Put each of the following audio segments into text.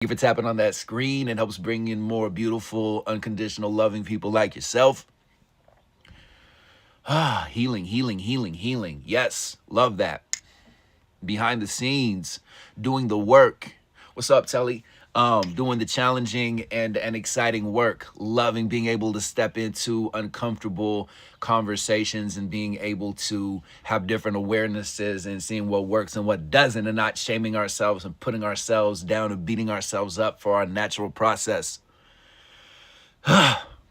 you for tapping on that screen. It helps bring in more beautiful, unconditional, loving people like yourself. Healing, healing, healing, healing. Yes, love that. Behind the scenes, doing the work. What's up, Telly? Doing the challenging and exciting work. Loving being able to step into uncomfortable conversations and being able to have different awarenesses and seeing what works and what doesn't, and not shaming ourselves and putting ourselves down and beating ourselves up for our natural process.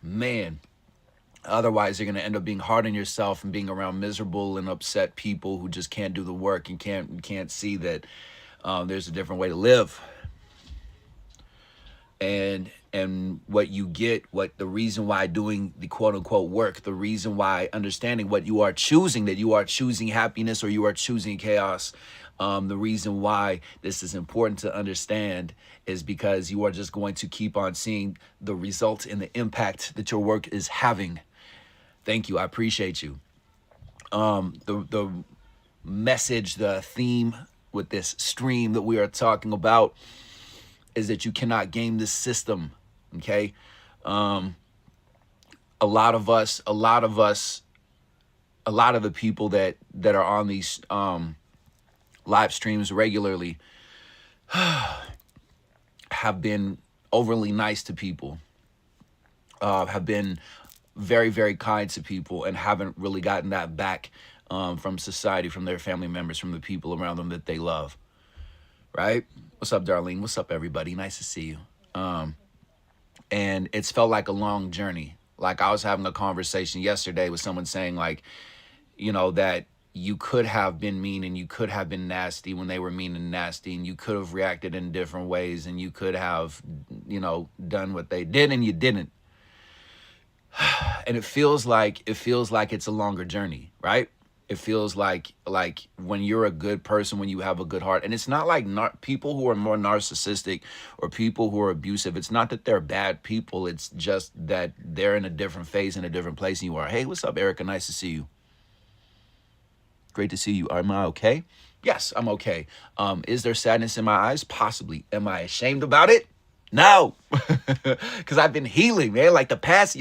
Man. Otherwise, you're going to end up being hard on yourself and being around miserable and upset people who just can't do the work and can't see that there's a different way to live. And what you get, what the reason why doing the quote unquote work, the reason why understanding what you are choosing, that you are choosing happiness or you are choosing chaos. The reason why this is important to understand is because you are just going to keep on seeing the results and the impact that your work is having. Thank you. I appreciate you. The message, the theme with this stream that we are talking about is that you cannot game this system. Okay. A lot of the people that are on these live streams regularly have been overly nice to people, have been very, very kind to people, and haven't really gotten that back from society, from their family members, from the people around them that they love. Right? What's up, Darlene? What's up, everybody? Nice to see you. And it's felt like a long journey. Like, I was having a conversation yesterday with someone saying, like, that you could have been mean and you could have been nasty when they were mean and nasty, and you could have reacted in different ways, and you could have, done what they did, and you didn't. And it feels like it's a longer journey, right? It feels like when you're a good person, when you have a good heart, and it's not like people who are more narcissistic or people who are abusive. It's not that they're bad people. It's just that they're in a different phase, in a different place than you are. Hey, what's up, Erica? Nice to see you. Great to see you. Am I okay? Yes, I'm okay. Is there sadness in my eyes? Possibly. Am I ashamed about it? No, because I've been healing, man. Like the past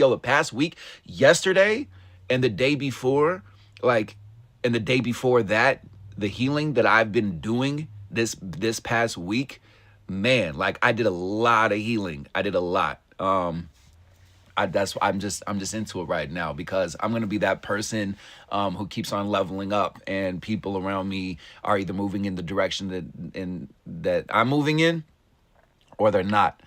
week, yesterday and the day before, and the day before that, the healing that I've been doing this past week, man, like I did a lot of healing. I did a lot. I'm just into it right now because I'm gonna be that person who keeps on leveling up, and people around me are either moving in the direction that I'm moving in, or they're not.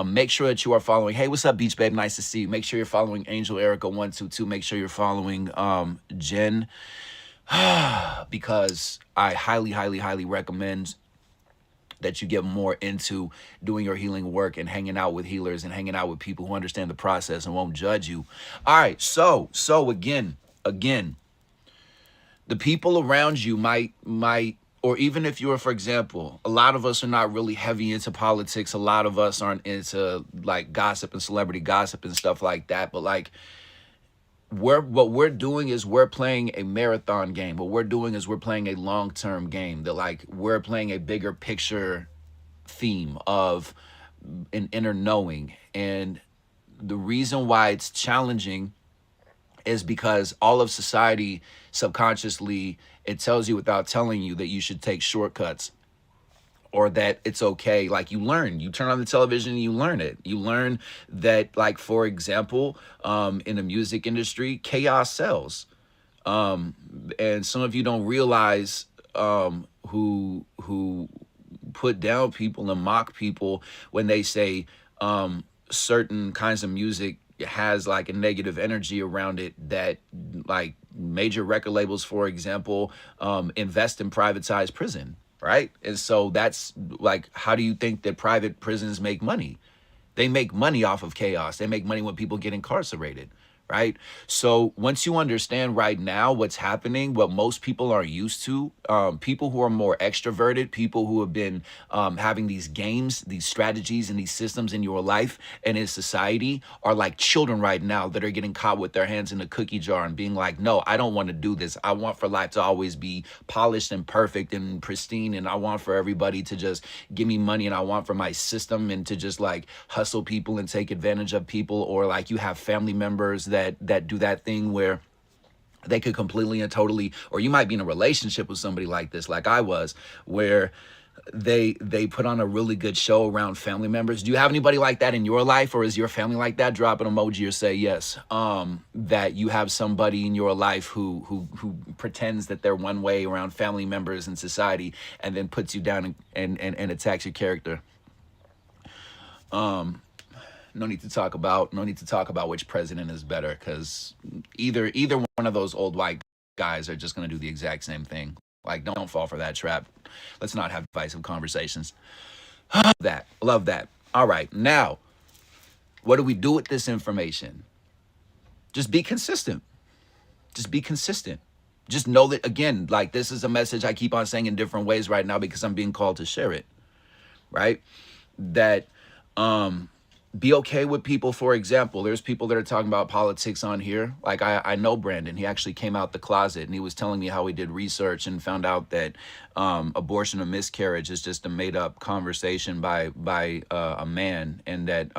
Make sure that you are following. Hey, what's up, Beach Babe? Nice to see you. Make sure you're following Angel Erica 122. Make sure you're following Jen, because I highly, highly, highly recommend that you get more into doing your healing work and hanging out with healers and hanging out with people who understand the process and won't judge you. All right, so again, the people around you might, or even if you're, for example, a lot of us are not really heavy into politics. A lot of us aren't into like gossip and celebrity gossip and stuff like that. But like, what we're doing is we're playing a marathon game. What we're doing is we're playing a long-term game. That like we're playing a bigger picture theme of an inner knowing. And the reason why it's challenging is because all of society subconsciously, it tells you without telling you that you should take shortcuts, or that it's okay. Like you turn on the television and you learn it. You learn that, like, for example, in the music industry, chaos sells. And some of you don't realize who put down people and mock people when they say certain kinds of music has like a negative energy around it, that like major record labels, for example, invest in privatized prison, right? And so that's like, how do you think that private prisons make money? They make money off of chaos. They make money when people get incarcerated, right? So once you understand right now what's happening, what most people are used to, people who are more extroverted, people who have been having these games, these strategies, and these systems in your life and in society are like children right now that are getting caught with their hands in a cookie jar and being like, no, I don't want to do this. I want for life to always be polished and perfect and pristine. And I want for everybody to just give me money. And I want for my system and to just like hustle people and take advantage of people. Or like you have family members that do that thing where they could completely and totally, or you might be in a relationship with somebody like this, like I was, where they put on a really good show around family members. Do you have anybody like that in your life, or is your family like that? Drop an emoji or say yes. That you have somebody in your life who pretends that they're one way around family members in society, and then puts you down and attacks your character. No need to talk about which president is better, because either one of those old white guys are just going to do the exact same thing. Like, don't fall for that trap. Let's not have divisive conversations. Love that. All right, now, what do we do with this information? Just be consistent. Just be consistent. Just know that, again, like, this is a message I keep on saying in different ways right now because I'm being called to share it, right? That be okay with people. For example, there's people that are talking about politics on here. Like I know Brandon. He actually came out the closet and he was telling me how he did research and found out that abortion or miscarriage is just a made up conversation by a man, and that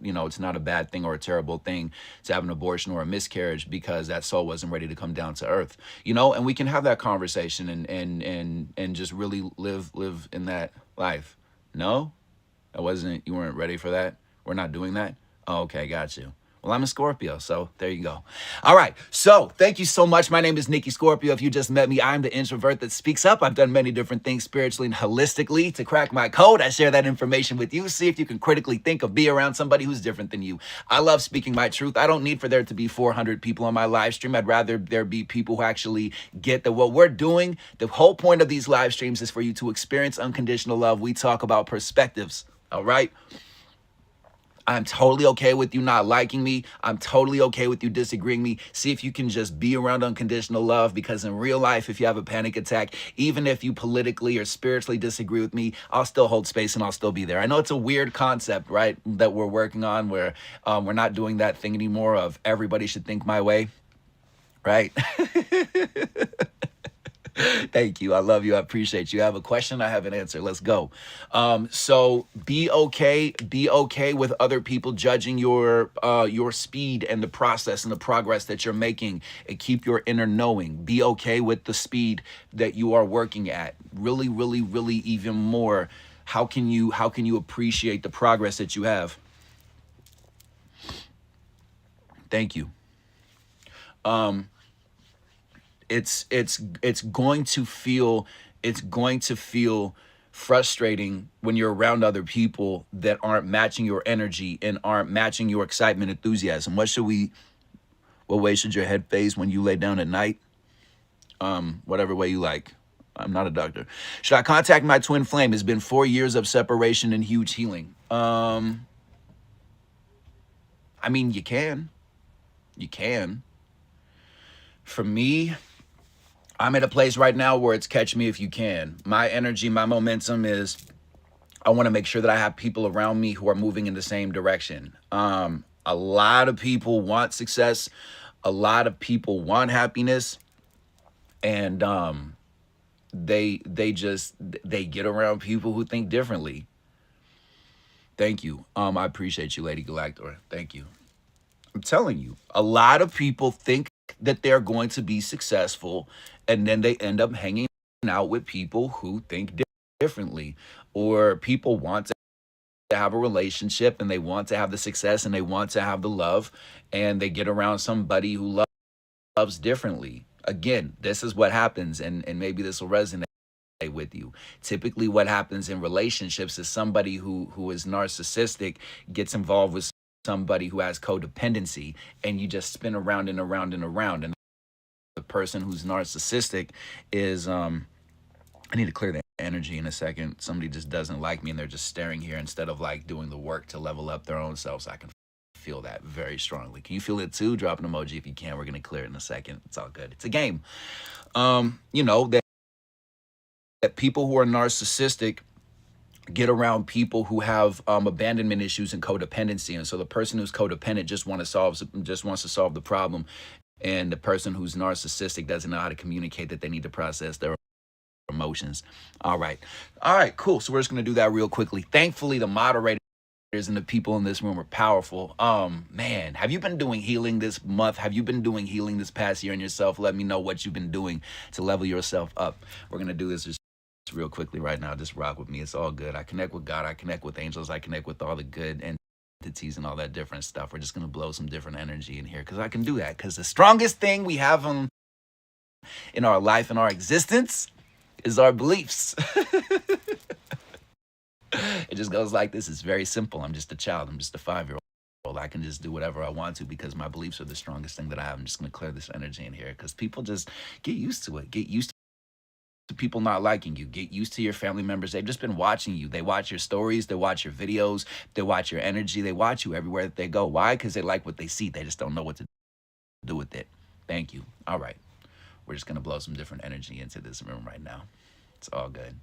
you know, it's not a bad thing or a terrible thing to have an abortion or a miscarriage because that soul wasn't ready to come down to earth, you know. And we can have that conversation and just really live in that life. No, you weren't ready for that. We're not doing that? Oh, okay, got you. Well, I'm a Scorpio, so there you go. All right, so thank you so much. My name is Nikki Scorpio. If you just met me, I'm the introvert that speaks up. I've done many different things spiritually and holistically. To crack my code, I share that information with you. See if you can critically think of be around somebody who's different than you. I love speaking my truth. I don't need for there to be 400 people on my live stream. I'd rather there be people who actually get that what we're doing. The whole point of these live streams is for you to experience unconditional love. We talk about perspectives, all right? I'm totally okay with you not liking me. I'm totally okay with you disagreeing me. See if you can just be around unconditional love, because in real life, if you have a panic attack, even if you politically or spiritually disagree with me, I'll still hold space and I'll still be there. I know it's a weird concept, right, that we're working on, where we're not doing that thing anymore of everybody should think my way, right? Thank you. I love you. I appreciate you. I have a question. I have an answer. Let's go. So be okay. Be okay with other people judging your speed and the process and the progress that you're making, and keep your inner knowing. Be okay with the speed that you are working at. Really, really, really, even more. How can you appreciate the progress that you have? Thank you. It's going to feel frustrating when you're around other people that aren't matching your energy and aren't matching your excitement, enthusiasm. What way should your head face when you lay down at night? Whatever way you like. I'm not a doctor. Should I contact my twin flame? It's been 4 years of separation and huge healing. I mean, you can. For me, I'm at a place right now where it's catch me if you can. My energy, my momentum is, I want to make sure that I have people around me who are moving in the same direction. A lot of people want success. A lot of people want happiness. And they get around people who think differently. Thank you. I appreciate you, Lady Galactor. Thank you. I'm telling you, a lot of people think that they're going to be successful, and then they end up hanging out with people who think differently, or people want to have a relationship and they want to have the success and they want to have the love, and they get around somebody who loves differently. Again, this is what happens, and maybe this will resonate with you. Typically what happens in relationships is somebody who is narcissistic gets involved with somebody who has codependency, and you just spin around and around and around. And the person who's narcissistic is I need to clear that energy in a second. Somebody just doesn't like me and they're just staring here instead of like doing the work to level up their own selves. I can feel that very strongly. Can you feel it too? Drop an emoji if you can. We're going to clear it in a second. It's all good. It's a game. You know, that people who are narcissistic get around people who have abandonment issues and codependency. And so the person who's codependent just wants to solve the problem. And the person who's narcissistic doesn't know how to communicate that they need to process their emotions. All right, cool. So we're just going to do that real quickly. Thankfully, the moderators and the people in this room are powerful. Man, have you been doing healing this month? Have you been doing healing this past year in yourself? Let me know what you've been doing to level yourself up. We're going to do this just real quickly right now. Just rock with me. It's all good. I connect with God. I connect with angels. I connect with all the good entities and all that different stuff. We're just going to blow some different energy in here because I can do that. Because the strongest thing we have in our life and our existence is our beliefs. It just goes like this. It's very simple. I'm just a child. I'm just a 5-year-old. I can just do whatever I want to because my beliefs are the strongest thing that I have. I'm just going to clear this energy in here because people just get used to it. Get used to people not liking you. Get used to your family members. They've just been watching you. They watch your stories. They watch your videos. They watch your energy. They watch you everywhere that they go. Why? Because they like what they see. They just don't know what to do with it. Thank you. All right. We're just going to blow some different energy into this room right now. It's all good.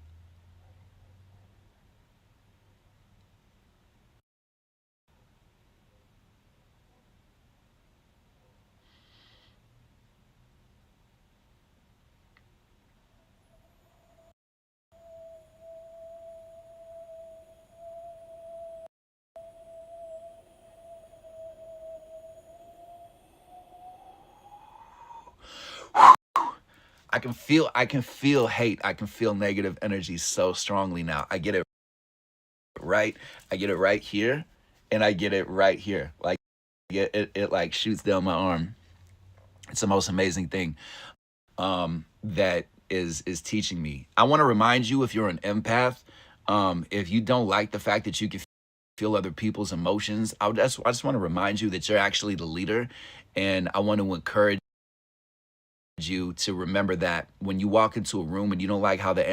I can feel hate. I can feel negative energy so strongly now. I get it right. I get it right here and I get it right here. Like it like shoots down my arm. It's the most amazing thing that is teaching me. I want to remind you, if you're an empath, if you don't like the fact that you can feel other people's emotions, I just want to remind you that you're actually the leader. And I want to encourage you to remember that when you walk into a room and you don't like how the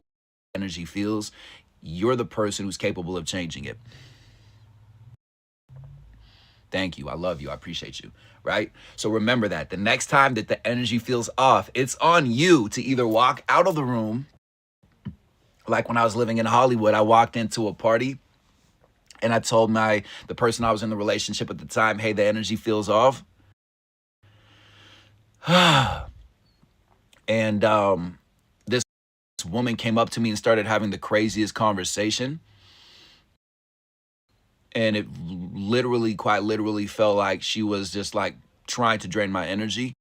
energy feels, you're the person who's capable of changing it. Thank you. I love you. I appreciate you. Right? So remember that the next time that the energy feels off, it's on you to either walk out of the room. Like when I was living in Hollywood, I walked into a party and I told the person I was in the relationship at the time, hey, the energy feels off. And this woman came up to me and started having the craziest conversation. And it quite literally felt like she was just like trying to drain my energy.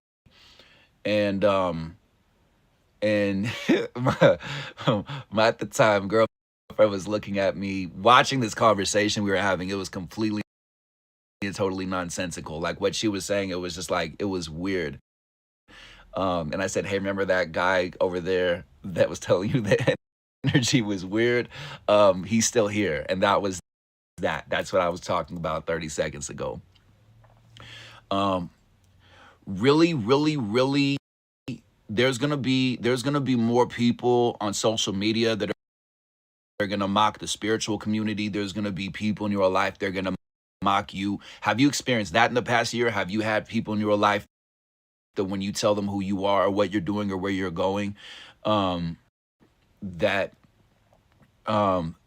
And my at the time girlfriend was looking at me, watching this conversation we were having. It was completely and totally nonsensical. Like what she was saying, it was just like, it was weird. And I said, hey, remember that guy over there that was telling you that energy was weird? He's still here. And that was that's what I was talking about 30 seconds ago. Really, really, really, there's gonna be more people on social media that are gonna mock the spiritual community. There's gonna be people in your life, they're gonna mock you. Have you experienced that in the past year? Have you had people in your life that when you tell them who you are or what you're doing or where you're going, that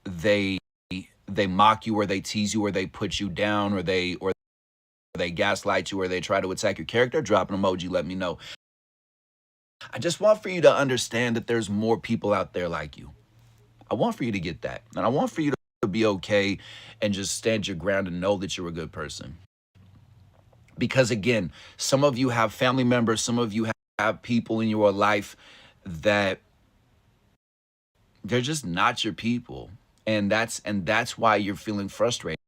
they mock you or they tease you or they put you down or they gaslight you or they try to attack your character? Drop an emoji, let me know. I just want for you to understand that there's more people out there like you. I want for you to get that. And I want for you to be okay and just stand your ground and know that you're a good person. Because again, some of you have family members, some of you have people in your life that they're just not your people. And that's why you're feeling frustrated.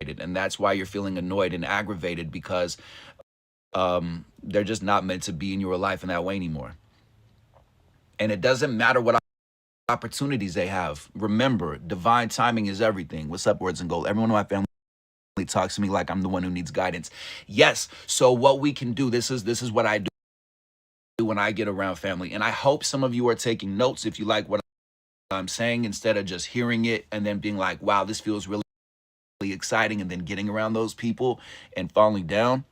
And that's why you're feeling annoyed and aggravated, because they're just not meant to be in your life in that way anymore. And it doesn't matter what opportunities they have. Remember, divine timing is everything. What's up, Words and Gold? Everyone in my family talks to me like I'm the one who needs guidance. Yes. So what we can do, this is what I do when I get around family. And I hope some of you are taking notes if you like what I'm saying, instead of just hearing it and then being like, wow, this feels really exciting, and then getting around those people and falling down.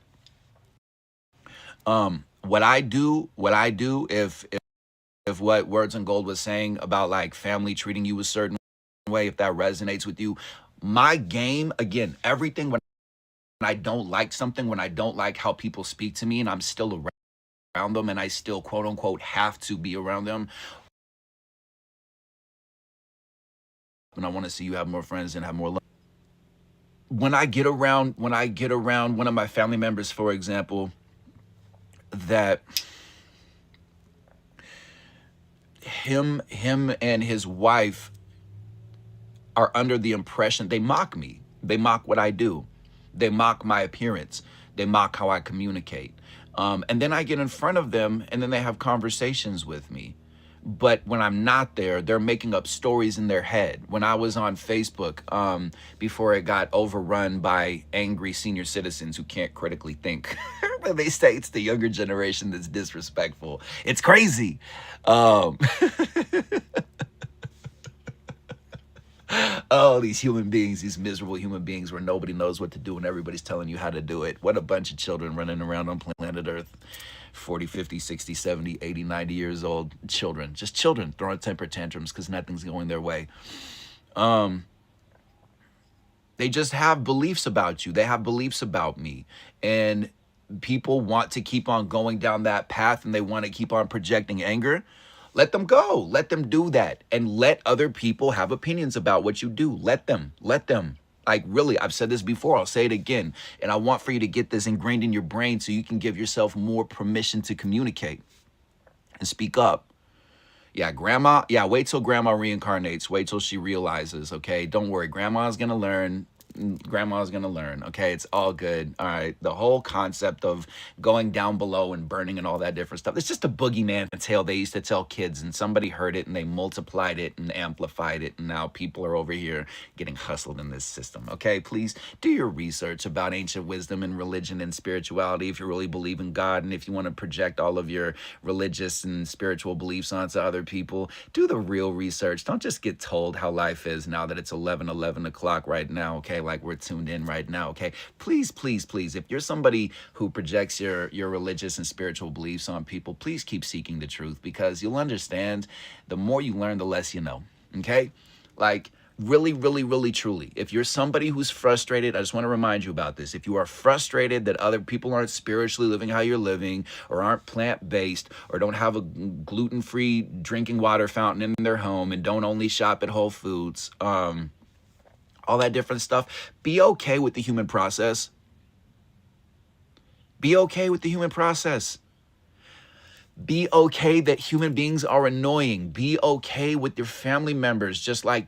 What I do if what Words and Gold was saying about like family treating you a certain way, if that resonates with you, my game, again, everything when I don't like something, when I don't like how people speak to me and I'm still around them and I still quote unquote have to be around them, and I want to see you have more friends and have more love. When I get around one of my family members, for example, that him and his wife are under the impression, they mock me. They mock what I do. They mock my appearance. They mock how I communicate. And then I get in front of them and then they have conversations with me. But when I'm not there, they're making up stories in their head. When I was on Facebook, before it got overrun by angry senior citizens who can't critically think, when they say it's the younger generation that's disrespectful, it's crazy. Um, oh, these human beings, these miserable human beings where nobody knows what to do and everybody's telling you how to do it. What a bunch of children running around on planet Earth. 40, 50, 60, 70, 80, 90 years old children. Just children throwing temper tantrums because nothing's going their way. They just have beliefs about you. They have beliefs about me. And people want to keep on going down that path and they want to keep on projecting anger. Let them go. Let them do that. And let other people have opinions about what you do. Let them. Let them. Like, really, I've said this before. I'll say it again. And I want for you to get this ingrained in your brain so you can give yourself more permission to communicate and speak up. Yeah, grandma. Yeah, wait till grandma reincarnates. Wait till she realizes, okay? Don't worry. Grandma's going to learn. Grandma's going to learn, okay? It's all good, all right? The whole concept of going down below and burning and all that different stuff, it's just a boogeyman tale they used to tell kids, and somebody heard it, and they multiplied it and amplified it, and now people are over here getting hustled in this system, okay? Please do your research about ancient wisdom and religion and spirituality if you really believe in God, and if you want to project all of your religious and spiritual beliefs onto other people, do the real research. Don't just get told how life is now that it's 11 o'clock right now, okay? Like we're tuned in right now, okay? Please, please, please, if you're somebody who projects your religious and spiritual beliefs on people, please keep seeking the truth, because you'll understand the more you learn, the less you know, okay? Like, really, really, really, truly, if you're somebody who's frustrated, I just want to remind you about this. If you are frustrated that other people aren't spiritually living how you're living, or aren't plant-based, or don't have a gluten-free drinking water fountain in their home, and don't only shop at Whole Foods, all that different stuff, be okay with the human process. Be okay with the human process. Be okay that human beings are annoying. Be okay with your family members. Just like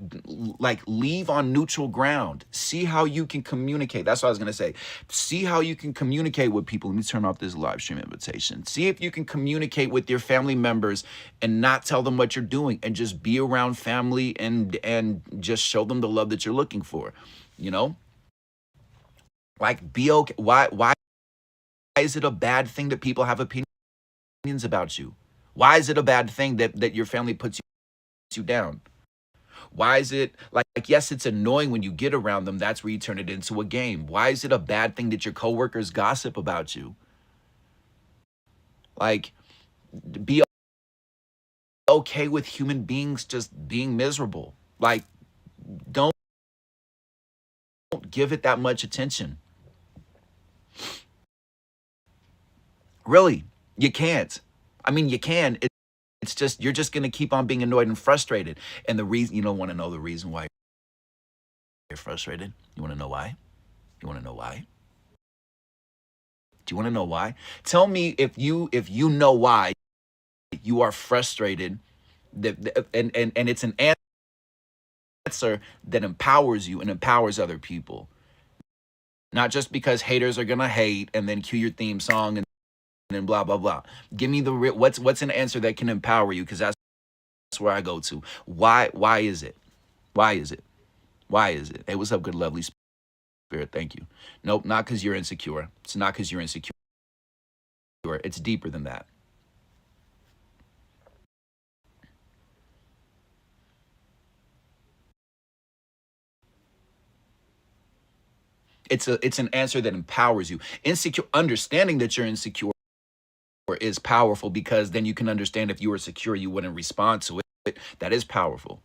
leave on neutral ground. See how you can communicate. That's what I was going to say. See how you can communicate with people. Let me turn off this live stream invitation. See if you can communicate with your family members and not tell them what you're doing, and just be around family and just show them the love that you're looking for. You know? Like, be okay. Why is it a bad thing that people have opinions about you? Why is it a bad thing that your family puts you down? Why is it like, yes, it's annoying when you get around them. That's where you turn it into a game. Why is it a bad thing that your coworkers gossip about you? Like, be okay with human beings just being miserable. Like, don't give it that much attention. Really, you can't. I mean, you can. It's just, you're just going to keep on being annoyed and frustrated. And the reason, you don't want to know the reason why you're frustrated. You want to know why? You want to know why? Do you want to know why? Tell me if you know why you are frustrated, and it's an answer that empowers you and empowers other people. Not just because haters are going to hate and then cue your theme song and then blah blah blah. Give me the what's an answer that can empower you, because that's where I go to. Why is it? Why is it? Why is it? Hey, what's up, good lovely spirit? Thank you. Nope, not because you're insecure. It's not because you're insecure. It's deeper than that. It's an answer that empowers you. Insecure, understanding that you're insecure is powerful, because then you can understand if you were secure, you wouldn't respond to it. That is powerful.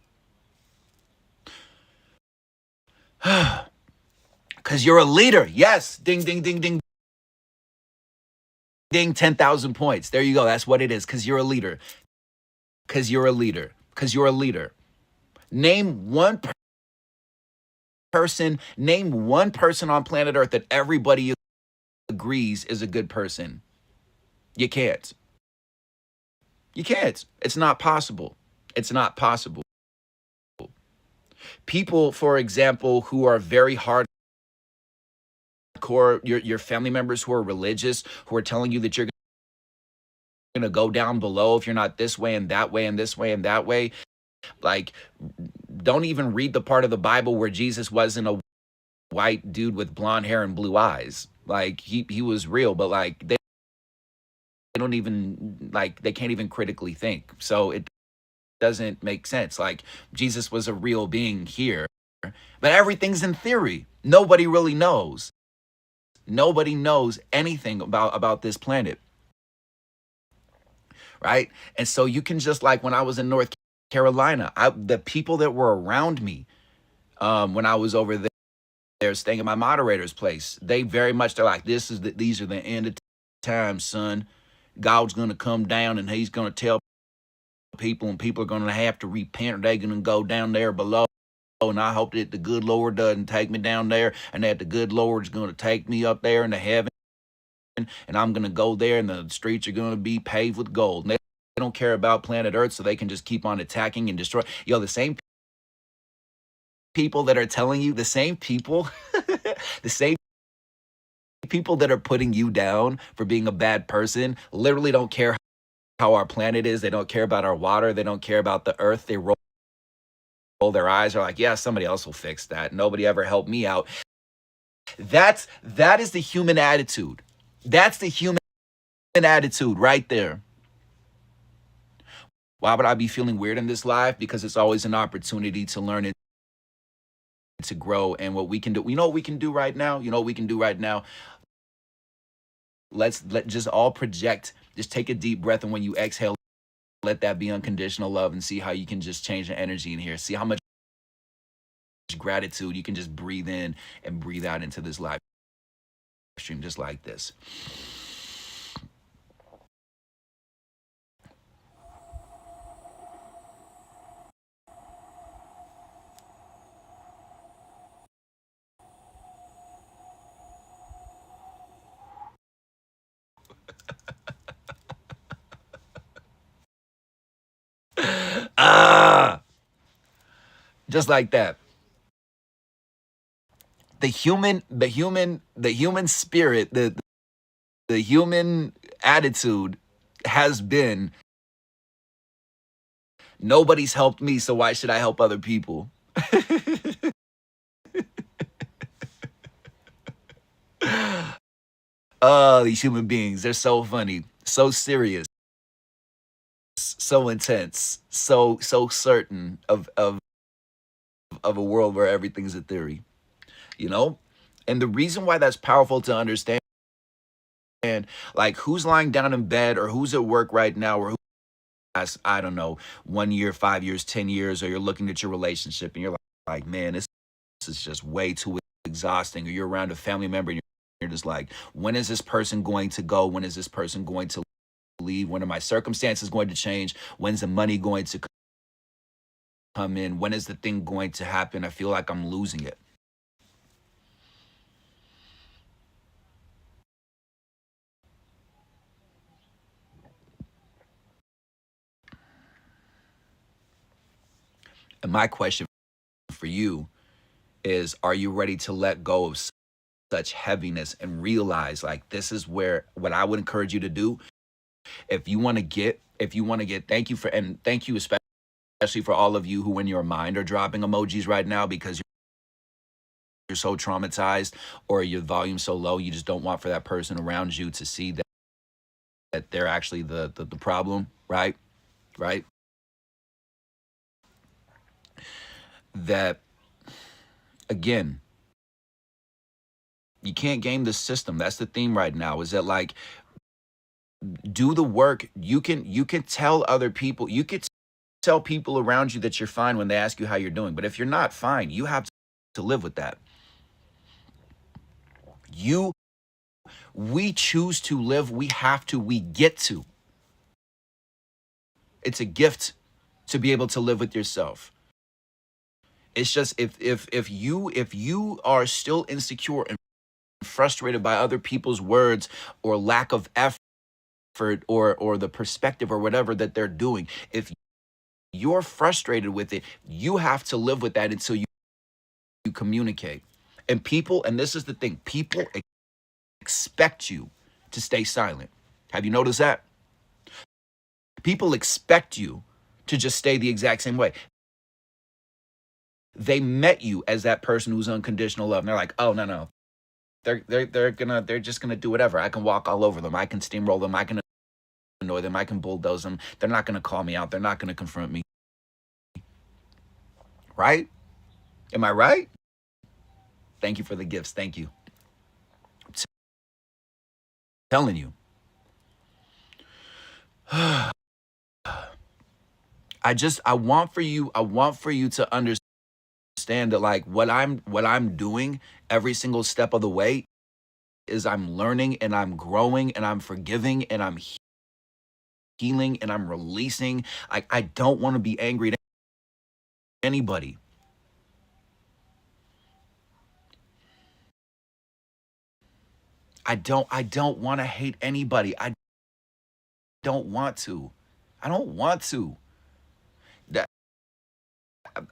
Because you're a leader. Yes. Ding, ding, ding, ding, ding. 10,000 points. There you go. That's what it is. Because you're a leader. Because you're a leader. Because you're a leader. Name one person on planet Earth that everybody agrees is a good person. You can't. You can't. It's not possible. It's not possible. People, for example, who are very hardcore, your family members who are religious, who are telling you that you're going to go down below if you're not this way and that way and this way and that way. Like, don't even read the part of the Bible where Jesus wasn't a white dude with blonde hair and blue eyes. Like, he was real, but like they don't even, like, they can't even critically think. So it doesn't make sense. Like, Jesus was a real being here, but everything's in theory. Nobody really knows. Nobody knows anything about this planet, right? And so you can just, like, when I was in North Carolina, the people that were around me when I was over there staying at my moderator's place, they're like, these are the end of times, son. God's gonna come down and he's gonna tell people, and people are gonna have to repent, or they're gonna go down there below. And I hope that the good Lord doesn't take me down there, and that the good Lord's gonna take me up there into heaven, and I'm gonna go there, and the streets are gonna be paved with gold. And they don't care about planet Earth, so they can just keep on attacking and destroy. The same people that are telling you, the same people, the same people that are putting you down for being a bad person, literally don't care how our planet is. They don't care about our water. They don't care about the earth. They roll their eyes, are like, yeah, somebody else will fix that. Nobody ever helped me out. That is the human attitude. That's the human attitude right there. Why would I be feeling weird in this life? Because it's always an opportunity to learn and to grow. And what we can do, you know what we can do right now? You know what we can do right now? Let just all project. Just take a deep breath, and when you exhale, let that be unconditional love, and see how you can just change the energy in here. See how much gratitude you can just breathe in and breathe out into this live stream, just like this. Ah, just like that. The human spirit, the human attitude has been, nobody's helped me, so why should I help other people? Oh, these human beings, they're so funny, so serious, so intense, so certain of a world where everything's a theory, you know? And the reason why that's powerful to understand, like, who's lying down in bed, or who's at work right now, or who has, I don't know, 1 year, 5 years, 10 years, or you're looking at your relationship and you're like, man, this is just way too exhausting, or you're around a family member and you're just like, when is this person going to go? When is this person going to leave? When are my circumstances going to change? When's the money going to come in? When is the thing going to happen? I feel like I'm losing it. And my question for you is, are you ready to let go of such heaviness and realize, like, this is where, what I would encourage you to do, if you want to get, thank you for, and thank you especially for all of you who in your mind are dropping emojis right now because you're so traumatized, or your volume's so low, you just don't want for that person around you to see that they're actually the problem, right? Right? That, again, You can't game the system. That's the theme right now, is that like, do the work. You can tell other people, you could tell people around you that you're fine when they ask you how you're doing. But if you're not fine, you have to live with that. You we choose to live, we have to, we get to. It's a gift to be able to live with yourself. It's just, if you are still insecure and frustrated by other people's words or lack of effort, or the perspective or whatever that they're doing, if you're frustrated with it, you have to live with that until you communicate. And people, and this is the thing, people expect you to stay silent. Have you noticed that? People expect you to just stay the exact same way. They met you as that person who's unconditional love, and they're like, oh, no, no. They're just gonna do whatever. I can walk all over them. I can steamroll them. I can annoy them. I can bulldoze them. They're not gonna call me out. They're not gonna confront me. Right? Am I right? Thank you for the gifts. Thank you. I'm telling you. I want for you to understand that like what I'm doing every single step of the way is I'm learning and I'm growing and I'm forgiving and I'm healing and I'm releasing. I don't want to be angry at anybody. I don't want to hate anybody. I don't want to. I don't want to. That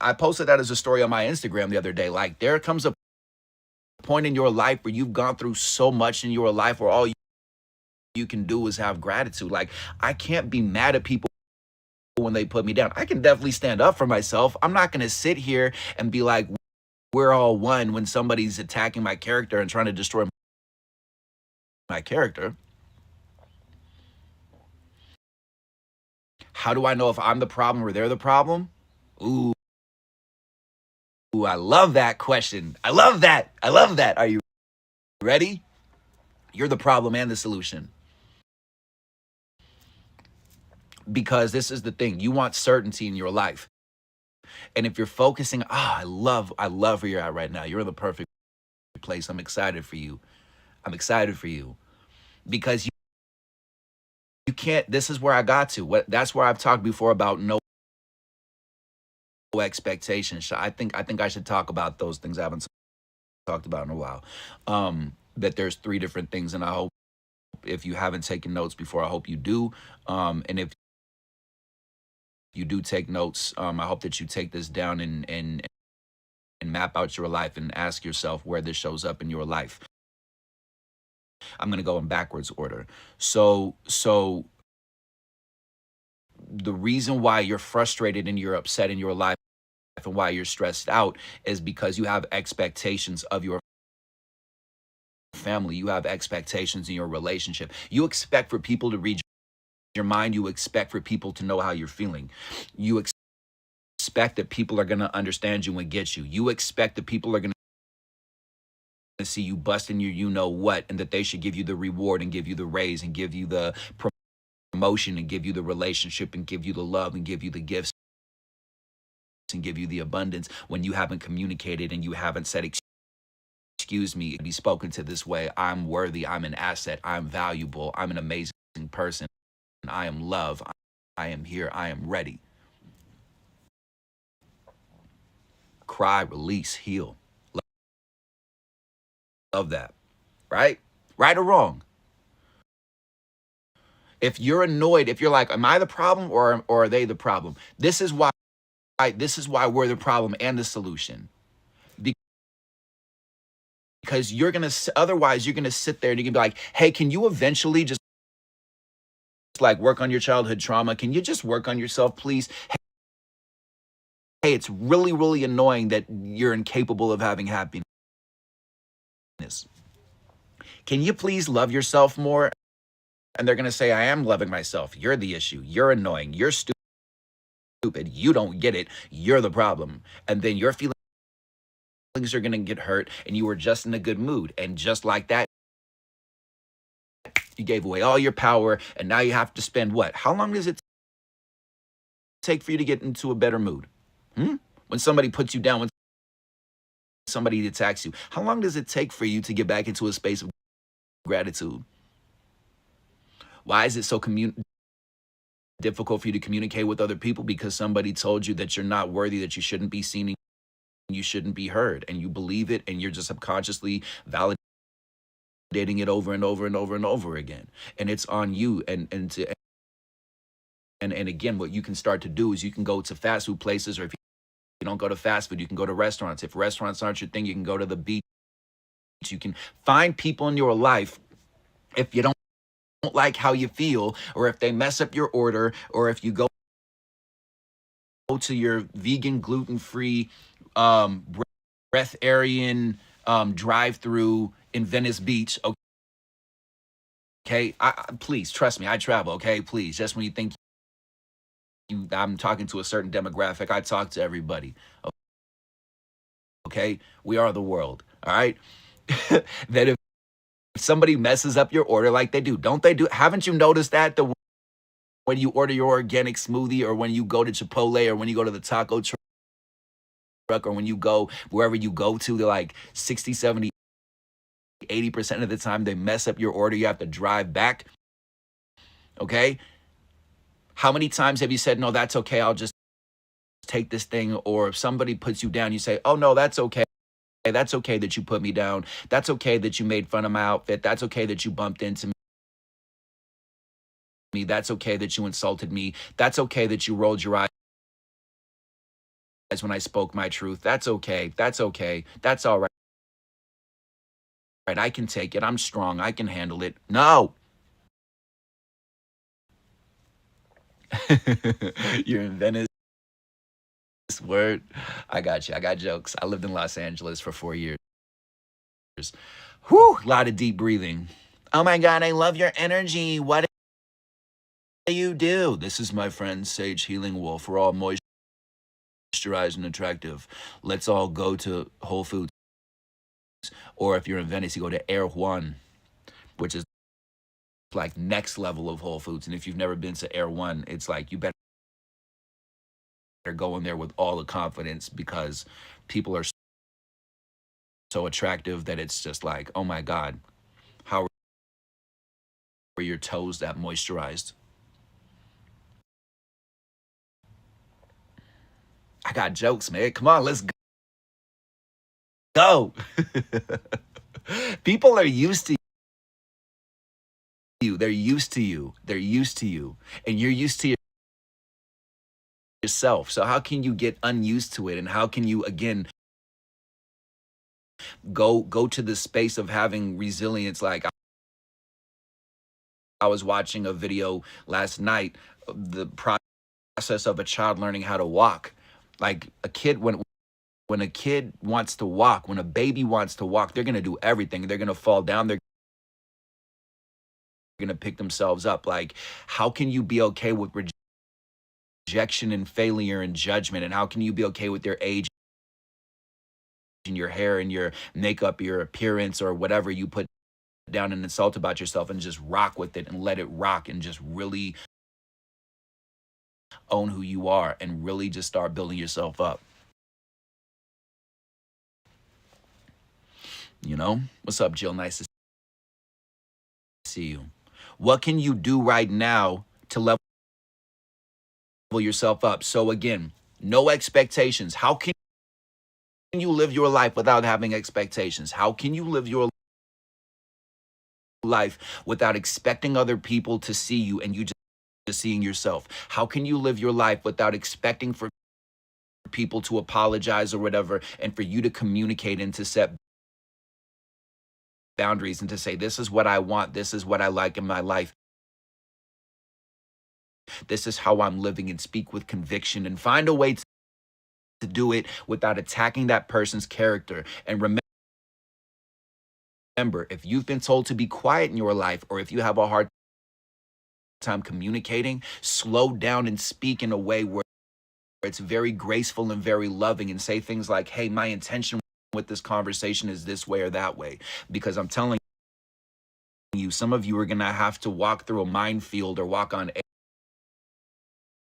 I posted that as a story on my Instagram the other day. Like, there comes a point in your life where you've gone through so much in your life where all you can do is have gratitude. Like, I can't be mad at people when they put me down. I can definitely stand up for myself. I'm not going to sit here and be like, we're all one when somebody's attacking my character and trying to destroy my character. How do I know if I'm the problem or they're the problem? Ooh, I love that question. I love that. I love that. Are you ready? You're the problem and the solution. Because this is the thing. You want certainty in your life. And if you're focusing, I love where you're at right now. You're in the perfect place. I'm excited for you. I'm excited for you. Because you can't, this is where I got to. That's where I've talked before about no expectations. I think I should talk about those things I haven't talked about in a while. That there's three different things, and I hope if you haven't taken notes before, I hope you do. And if you do take notes, I hope that you take this down and map out your life and ask yourself where this shows up in your life. I'm gonna go in backwards order. So the reason why you're frustrated and you're upset in your life and why you're stressed out is because you have expectations of your family. You have expectations in your relationship. You expect for people to read your mind. You expect for people to know how you're feeling. You expect that people are going to understand you and get you. You expect that people are going to see you busting your you know what, and that they should give you the reward and give you the raise and give you the promotion and give you the relationship and give you the love and give you the gifts and give you the abundance when you haven't communicated and you haven't said, excuse me, be spoken to this way. I'm worthy. I'm an asset. I'm valuable. I'm an amazing person. I am love. I am here. I am ready. Cry, release, heal. Love that. Right? Right or wrong? If you're annoyed, if you're like, am I the problem or are they the problem? This is why we're the problem and the solution. Because otherwise you're gonna sit there and you can be like, hey, can you eventually just like work on your childhood trauma? Can you just work on yourself, please? Hey, it's really, really annoying that you're incapable of having happiness. Can you please love yourself more? And they're gonna say, I am loving myself. You're the issue. You're annoying. You're stupid. You don't get it. You're the problem. And then you're feeling are going to get hurt, and you were just in a good mood. And just like that, you gave away all your power, and now you have to spend what? How long does it take for you to get into a better mood? When somebody puts you down, when somebody attacks you, how long does it take for you to get back into a space of gratitude? Why is it so difficult for you to communicate with other people? Because somebody told you that you're not worthy, that you shouldn't be seen, and you shouldn't be heard, and you believe it, and you're just subconsciously validating it over and over and over and over again. And it's on you. And again, what you can start to do is you can go to fast food places, or if you don't go to fast food, you can go to restaurants. If restaurants aren't your thing, you can go to the beach. You can find people in your life. If you don't like how you feel, or if they mess up your order, or if you go to your vegan, gluten-free, breatharian drive-through in Venice Beach, okay? Please, trust me, I travel, okay? Please, just when you think I'm talking to a certain demographic, I talk to everybody, okay? We are the world, all right? That if somebody messes up your order like they do, haven't you noticed that when you order your organic smoothie, or when you go to Chipotle, or when you go to the taco truck, or when you go wherever you go to, they're like 60, 70, 80% of the time they mess up your order. You have to drive back, okay? How many times have you said, no, that's okay, I'll just take this thing? Or if somebody puts you down, you say, oh, no, that's okay. That's okay that you put me down. That's okay that you made fun of my outfit. That's okay that you bumped into me. That's okay that you insulted me. That's okay that you rolled your eyes when I spoke my truth. That's okay. That's okay. That's all right. I can take it. I'm strong. I can handle it. No. You're in Venice. Word. I got you. I got jokes. I lived in Los Angeles for 4 years. Whew, a lot of deep breathing. Oh my God, I love your energy. What do you do? This is my friend Sage Healing Wolf. We're all moisturized and attractive. Let's all go to Whole Foods. Or if you're in Venice, you go to Erewhon, which is like next level of Whole Foods. And if you've never been to Erewhon, it's like you better go in there with all the confidence, because people are so attractive that it's just like, oh my God, how are your toes that moisturized? I got jokes, man. Come on, let's go. People are used to you. They're used to you. They're used to you. And you're used to yourself. So how can you get unused to it? And how can you, again, go to the space of having resilience? Like, I was watching a video last night, the process of a child learning how to walk. Like a kid, when a kid wants to walk, when a baby wants to walk, they're going to do everything. They're going to fall down. They're going to pick themselves up. Like, how can you be okay with rejection and failure and judgment? And how can you be okay with your age and your hair and your makeup, your appearance, or whatever you put down and insult about yourself, and just rock with it and let it rock, and just really own who you are and really just start building yourself up? You know? What's up, Jill? Nice to see you. What can you do right now to level yourself up? So again, no expectations. How can you live your life without having expectations? How can you live your life without expecting other people to see you and you just seeing yourself? How can you live your life without expecting for people to apologize or whatever, and for you to communicate and to set boundaries and to say, this is what I want, this is what I like in my life, this is how I'm living, and speak with conviction and find a way to do it without attacking that person's character? And remember, if you've been told to be quiet in your life, or if you have a hard time communicating, slow down and speak in a way where it's very graceful and very loving, and say things like, hey, my intention with this conversation is this way or that way, because I'm telling you, some of you are going to have to walk through a minefield or walk on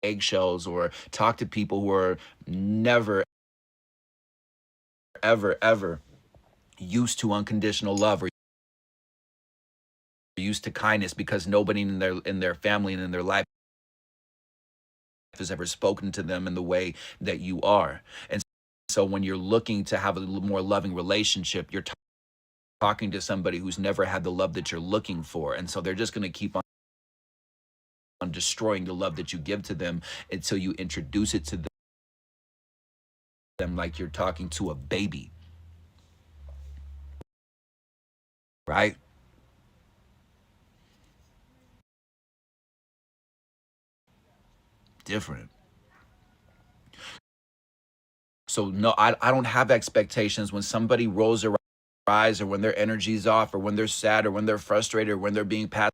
eggshells or talk to people who are never, ever, ever used to unconditional love or used to kindness, because nobody in their family and in their life has ever spoken to them in the way that you are. And so when you're looking to have a more loving relationship, you're talking to somebody who's never had the love that you're looking for. And so they're just going to keep on destroying the love that you give to them until you introduce it to them like you're talking to a baby. Right? Different. So no, I don't have expectations when somebody rolls their eyes, or when their energy's off, or when they're sad, or when they're frustrated, or when they're being passive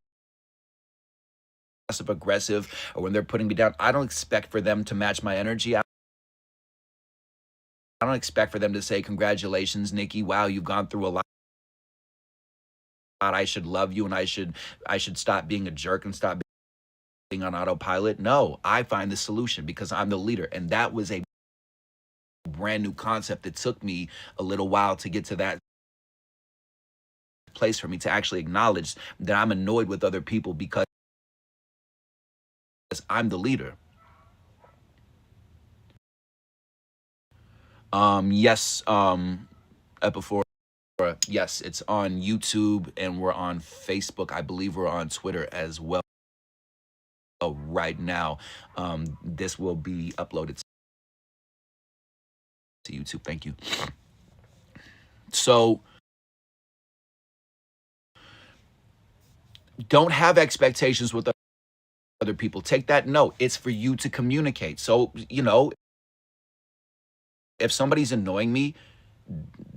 aggressive, or when they're putting me down. I don't expect for them to match my energy. I don't expect for them to say, congratulations, Nikki. Wow, you've gone through a lot. I should love you, and I should stop being a jerk and stop being on autopilot. No, I find the solution because I'm the leader. And that was a brand new concept that took me a little while to get to that place, for me to actually acknowledge that I'm annoyed with other people because I'm the leader. Yes, Epiphora. Yes, it's on YouTube and we're on Facebook. I believe we're on Twitter as well right now. This will be uploaded to YouTube. Thank you. So don't have expectations with other people. Take that note. It's for you to communicate. So, if somebody's annoying me,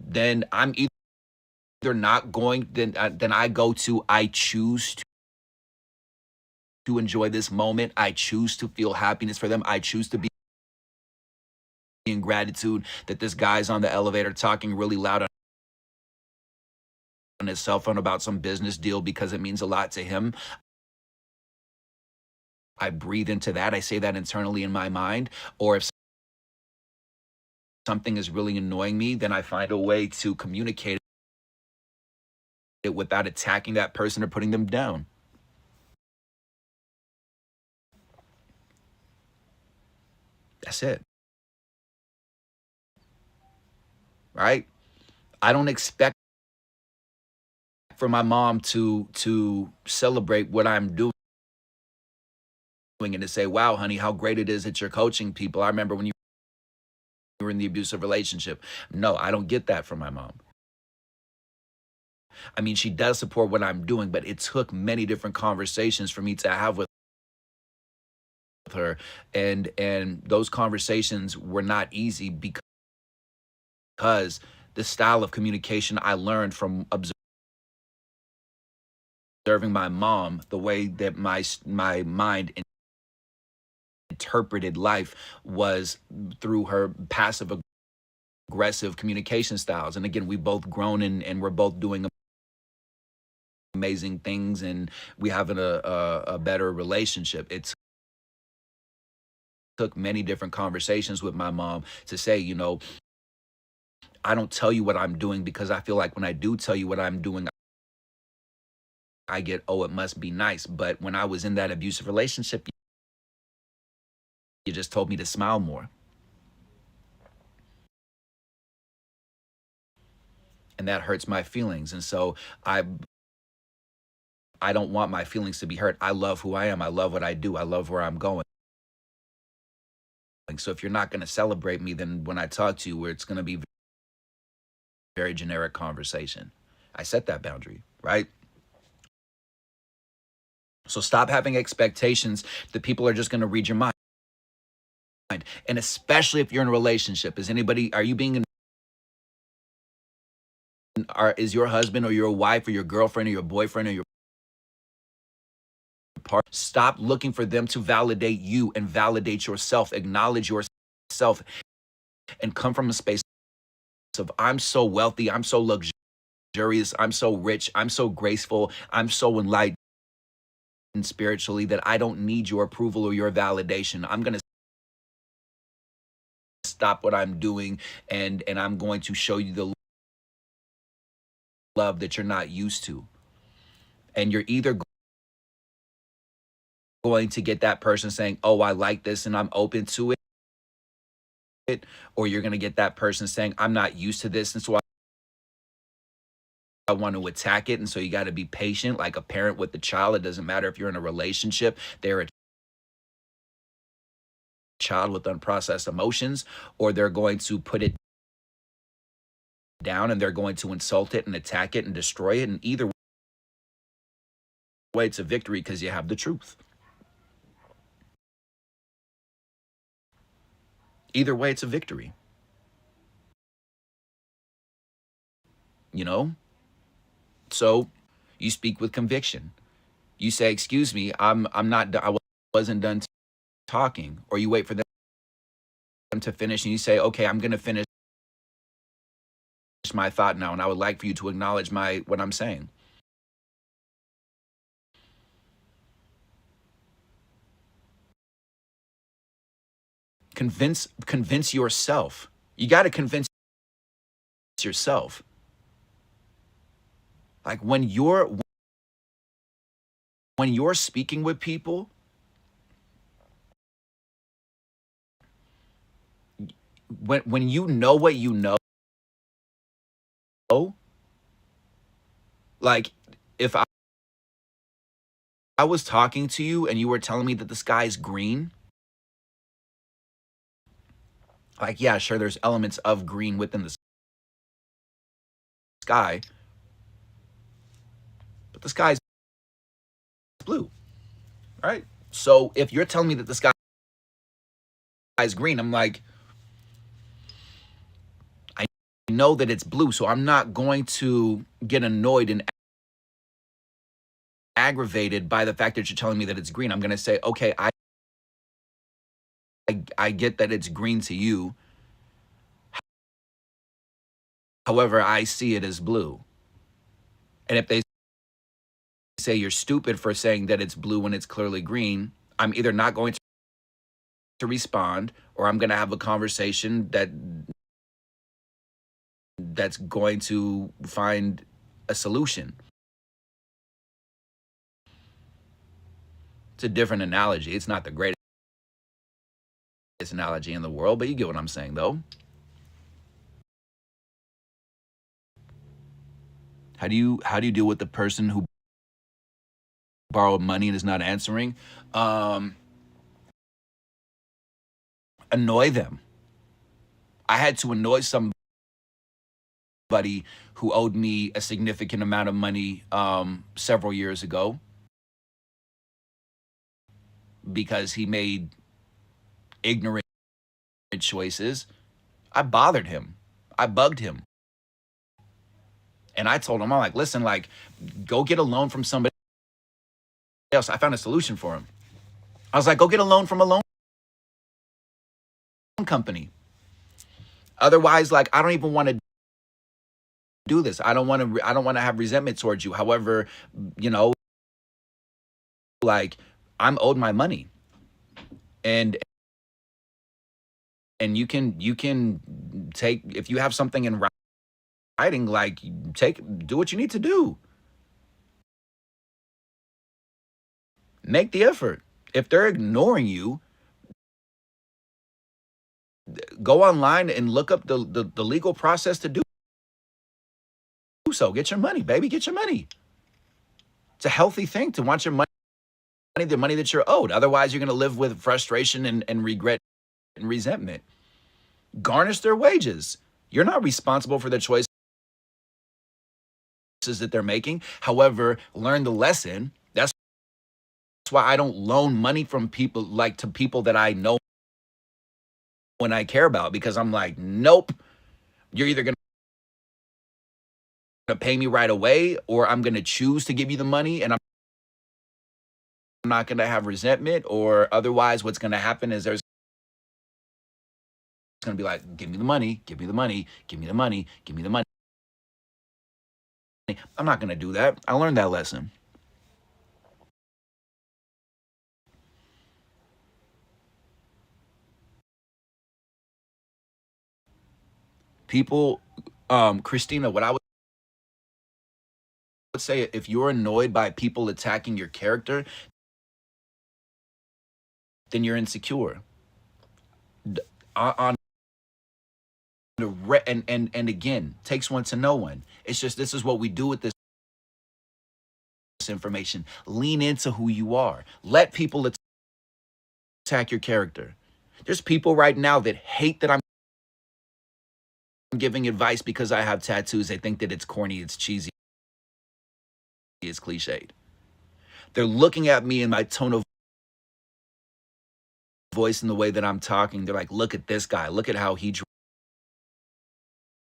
then I'm either not going, then I go to, I choose to enjoy this moment. I choose to feel happiness for them. I choose to be in gratitude that this guy's on the elevator talking really loud on his cell phone about some business deal because it means a lot to him. I breathe into that. I say that internally in my mind. Or if something is really annoying me, then I find a way to communicate it without attacking that person or putting them down. That's it. Right? I don't expect for my mom to celebrate what I'm doing and to say, wow, honey, how great it is that you're coaching people. I remember when you were in the abusive relationship. No, I don't get that from my mom. I mean, she does support what I'm doing, but it took many different conversations for me to have with her. And those conversations were not easy because the style of communication I learned from observing my mom, the way that my mind interpreted life was through her passive aggressive communication styles. And again, we both grown and we're both doing amazing things, and we have a better relationship. It took many different conversations with my mom to say, I don't tell you what I'm doing because I feel like when I do tell you what I'm doing, I get, oh, it must be nice. But when I was in that abusive relationship, you just told me to smile more. And that hurts my feelings. And so I don't want my feelings to be hurt. I love who I am. I love what I do. I love where I'm going. So if you're not going to celebrate me, then when I talk to you, where it's going to be very generic conversation. I set that boundary, right? So stop having expectations that people are just going to read your mind. And especially if you're in a relationship, are you being is your husband or your wife or your girlfriend or your boyfriend or your partner? Stop looking for them to validate you and validate yourself. Acknowledge yourself and come from a space of I'm so wealthy, I'm so luxurious, I'm so rich, I'm so graceful, I'm so enlightened spiritually that I don't need your approval or your validation. I'm going to stop what I'm doing, and I'm going to show you the love that you're not used to. And you're either going to get that person saying, "Oh, I like this and I'm open to it," or you're going to get that person saying, "I'm not used to this and so I want to attack it." And so you got to be patient, like a parent with a child. It doesn't matter if you're in a relationship, they're a child with unprocessed emotions, or they're going to put it down and they're going to insult it and attack it and destroy it. And either way, it's a victory because you have the truth. Either way, it's a victory. You know? So you speak with conviction. You say, "Excuse me, I'm not I wasn't done talking." Or you wait for them to finish and you say, "Okay, I'm going to finish my thought now and I would like for you to acknowledge my what I'm saying." Convince yourself. You got to convince yourself. Like when you're speaking with people, when you know what you know, like if I was talking to you and you were telling me that the sky is green, like yeah, sure, there's elements of green within the sky, but the sky is blue, right? So if you're telling me that the sky is green, I'm like, I know that it's blue, so I'm not going to get annoyed and aggravated by the fact that you're telling me that it's green. I'm going to say, "Okay, I get that it's green to you. However, I see it as blue." And if they say you're stupid for saying that it's blue when it's clearly green, I'm either not going to respond or I'm going to have a conversation that's going to find a solution. It's a different analogy. It's not the greatest analogy in the world, but you get what I'm saying though. How do you deal with the person who borrowed money and is not answering? Annoy them. I had to annoy somebody who owed me a significant amount of money several years ago because he made ignorant choices. I bothered him. I bugged him. And I told him, I'm like, "Listen, like, go get a loan from somebody else." I found a solution for him. I was like, "Go get a loan from a loan company. Otherwise, like, I don't even want to do this. I don't want to have resentment towards you. However, you know, like, I'm owed my money. And you can take, if you have something in writing, like, do what you need to do. Make the effort. If they're ignoring you, go online and look up the legal process to do so. Get your money, baby. Get your money. It's a healthy thing to want your money, the money that you're owed. Otherwise, you're going to live with frustration and regret and resentment. Garnish their wages. You're not responsible for the choices that they're making. However, learn the lesson. That's why I don't loan money from people, like, to people that I know and I care about, because I'm like, nope, you're either going to pay me right away or I'm going to choose to give you the money and I'm not going to have resentment, or otherwise what's going to happen is there's going to be like, give me the money, give me the money, give me the money, give me the money. I'm not going to do that. I learned that lesson. People, Christina, what I would say, if you're annoyed by people attacking your character, then you're insecure. On and again, takes one to know one. It's just, this is what we do with this information. Lean into who you are. Let people attack your character. There's people right now that hate that I'm giving advice because I have tattoos. They think that it's corny, it's cheesy, it's cliched. They're looking at me in my tone of voice and the way that I'm talking. They're like, look at this guy. Look at how he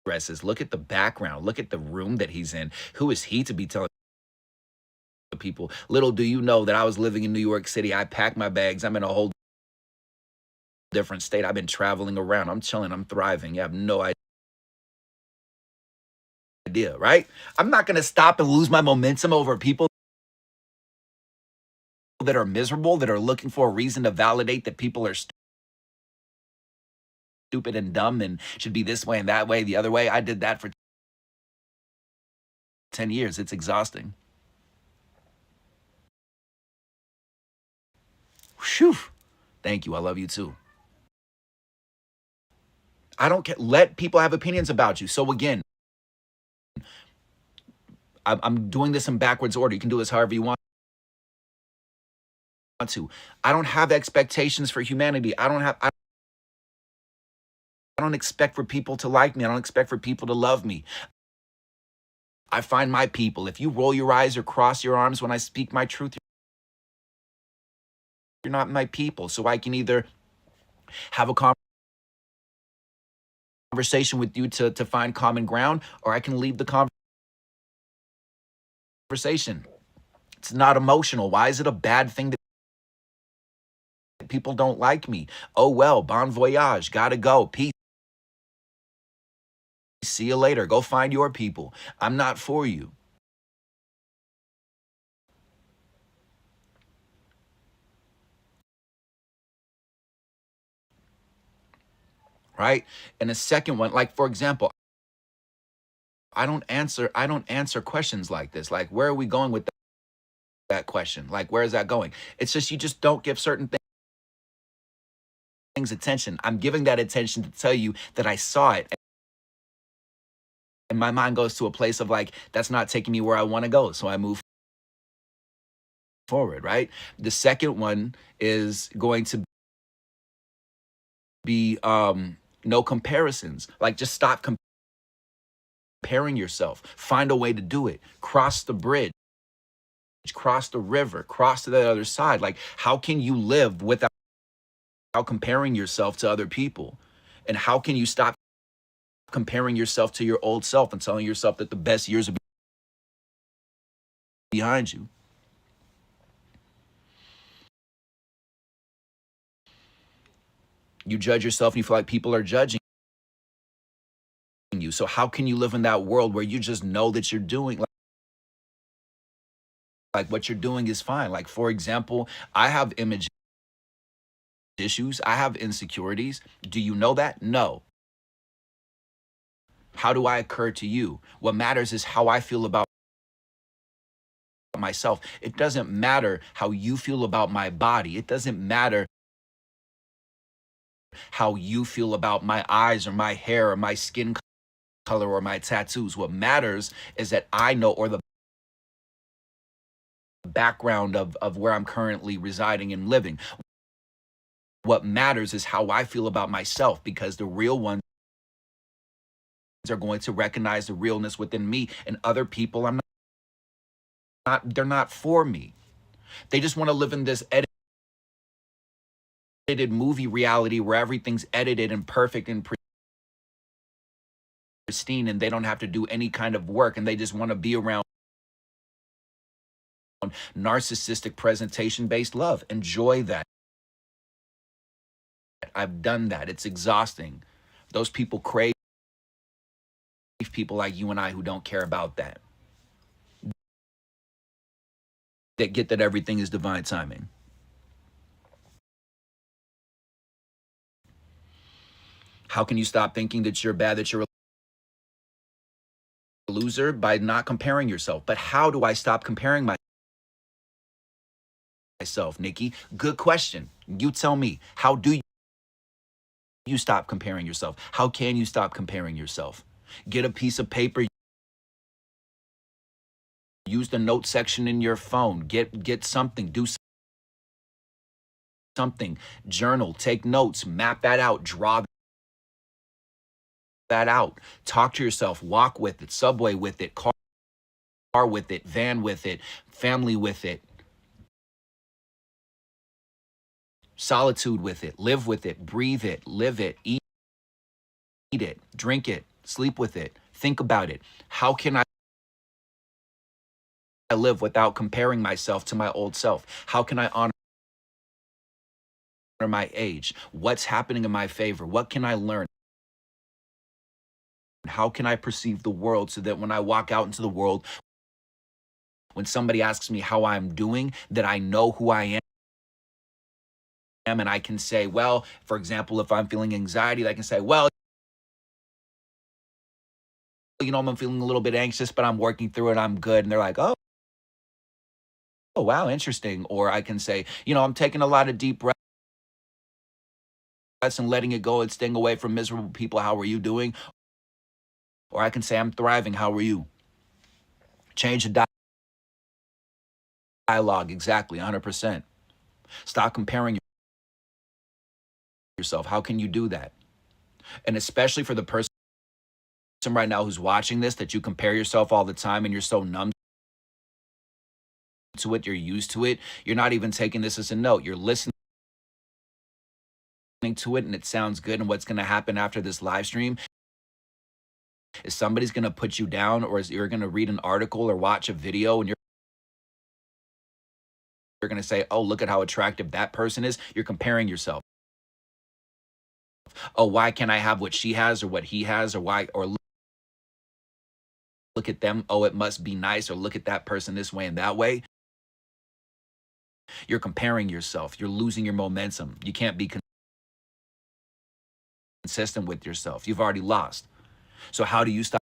dresses. Look at the background. Look at the room that he's in. Who is he to be telling people? Little do you know that I was living in New York City. I packed my bags. I'm in a whole different state. I've been traveling around. I'm chilling. I'm thriving. You have no idea, right? I'm not going to stop and lose my momentum over people that are miserable, that are looking for a reason to validate that people are stupid and dumb and should be this way and that way, the other way. I did that for 10 years. It's exhausting. Whew. Thank you. I love you too. I don't care. Let people have opinions about you. So again, I'm doing this in backwards order. You can do this however you want to. I don't have expectations for humanity. I don't expect for people to like me. I don't expect for people to love me. I find my people. If you roll your eyes or cross your arms when I speak my truth, you're not my people. So I can either have a conversation with you to find common ground, or I can leave the conversation. It's not emotional. Why is it a bad thing that people don't like me? Oh well, bon voyage. Gotta go. Peace. See you later. Go find your people. I'm not for you. Right? And the second one, like for example, I don't answer questions like this. Like, where are we going with that question? Like, where is that going? It's just, you just don't give certain things attention. I'm giving that attention to tell you that I saw it. And my mind goes to a place of like, that's not taking me where I want to go. So I move forward, right? The second one is going to be no comparisons. Like, just stop comparing yourself. Find a way to do it. Cross the bridge, cross the river, cross to the other side. Like, how can you live without comparing yourself to other people? And how can you stop comparing yourself to your old self and telling yourself that the best years are behind you? You judge yourself and you feel like people are judging you. So how can you live in that world where you just know that you're doing like what you're doing is fine? Like, for example, I have image issues. I have insecurities. Do you know that? No. How do I occur to you? What matters is how I feel about myself. It doesn't matter how you feel about my body. It doesn't matter how you feel about my eyes or my hair or my skin color or my tattoos. What matters is that I know, or the background of where I'm currently residing and living. What matters is how I feel about myself, because the real ones are going to recognize the realness within me, and other people, they're not for me. They just want to live in this edited movie reality where everything's edited and perfect and pristine, and they don't have to do any kind of work, and they just want to be around narcissistic presentation based love. Enjoy that. I've done that. It's exhausting. Those people crave people like you and I who don't care about that. That get that everything is divine timing. How can you stop thinking that you're bad, that you're a loser? By not comparing yourself. But how do I stop comparing myself, Nikki? Good question. You tell me. How do you stop comparing yourself? How can you stop comparing yourself? Get a piece of paper. Use the note section in your phone. Get something. Do something. Journal. Take notes. Map that out. Draw that out. Talk to yourself. Walk with it. Subway with it. Car with it. Van with it. Family with it. Solitude with it. Live with it. Breathe it. Live it. Eat it. Drink it. Sleep with it. Think about it. How can I live without comparing myself to my old self? How can I honor my age? What's happening in my favor? What can I learn? How can I perceive the world so that when I walk out into the world, when somebody asks me how I'm doing, that I know who I am and I can say, well, for example, if I'm feeling anxiety, I can say, well, you know, I'm feeling a little bit anxious, but I'm working through it. I'm good. And they're like, oh, wow, interesting. Or I can say, you know, I'm taking a lot of deep breaths and letting it go and staying away from miserable people. How are you doing? Or I can say, I'm thriving. How are you? Change the dialogue. Exactly. 100%. Stop comparing yourself. How can you do that? And especially for the person right now who's watching this, that you compare yourself all the time and you're so numb to it, you're used to it. You're not even taking this as a note. You're listening to it and it sounds good. And what's going to happen after this live stream is somebody's going to put you down, or you're going to read an article or watch a video and you're going to say, oh, look at how attractive that person is. You're comparing yourself. Oh, why can't I have what she has or what he has? Or why? Or look at them. Oh, it must be nice. Or look at that person this way and that way. You're comparing yourself. You're losing your momentum. You can't be consistent with yourself. You've already lost. So how do you stop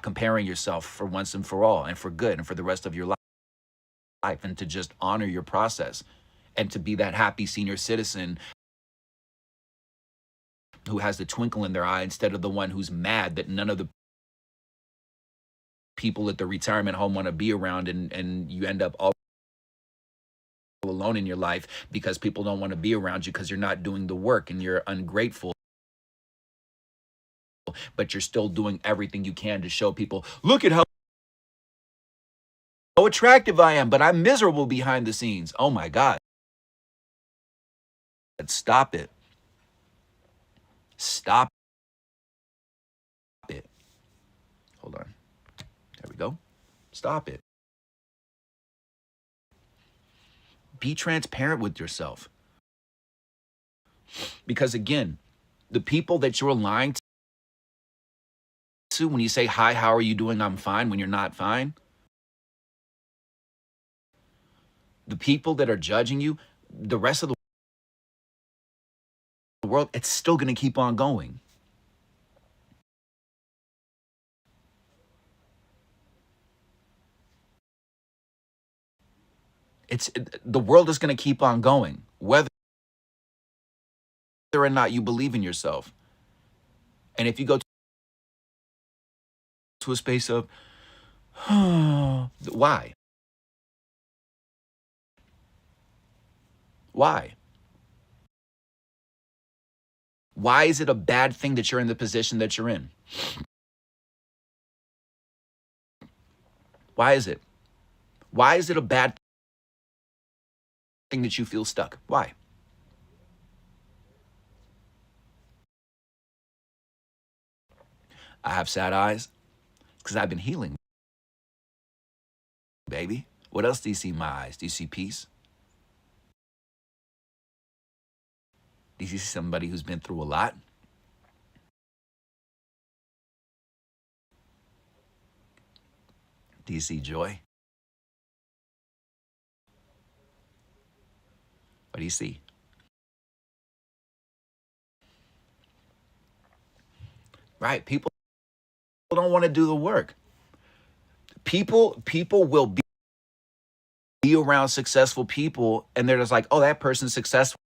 comparing yourself for once and for all and for good and for the rest of your life, and to just honor your process and to be that happy senior citizen who has the twinkle in their eye instead of the one who's mad that none of the people at the retirement home want to be around, and you end up all alone in your life because people don't want to be around you because you're not doing the work and you're ungrateful, but you're still doing everything you can to show people, look at how attractive I am, but I'm miserable behind the scenes. Oh my God. Stop it. Stop it. Hold on. There we go. Stop it. Be transparent with yourself. Because again, the people that you're lying to when you say, hi, how are you doing? I'm fine, when you're not fine. The people that are judging you, the rest of the world, it's still going to keep on going. The world is going to keep on going, whether or not you believe in yourself. And if you go to a space of, why? Why? Why is it a bad thing that you're in the position that you're in? Why is it? Why is it a bad thing that you feel stuck? Why? I have sad eyes because I've been healing, baby. What else do you see in my eyes? Do you see peace? Do you see somebody who's been through a lot? Do you see joy? What do you see? Right? People don't want to do the work. People will be around successful people and they're just like, oh, that person's successful.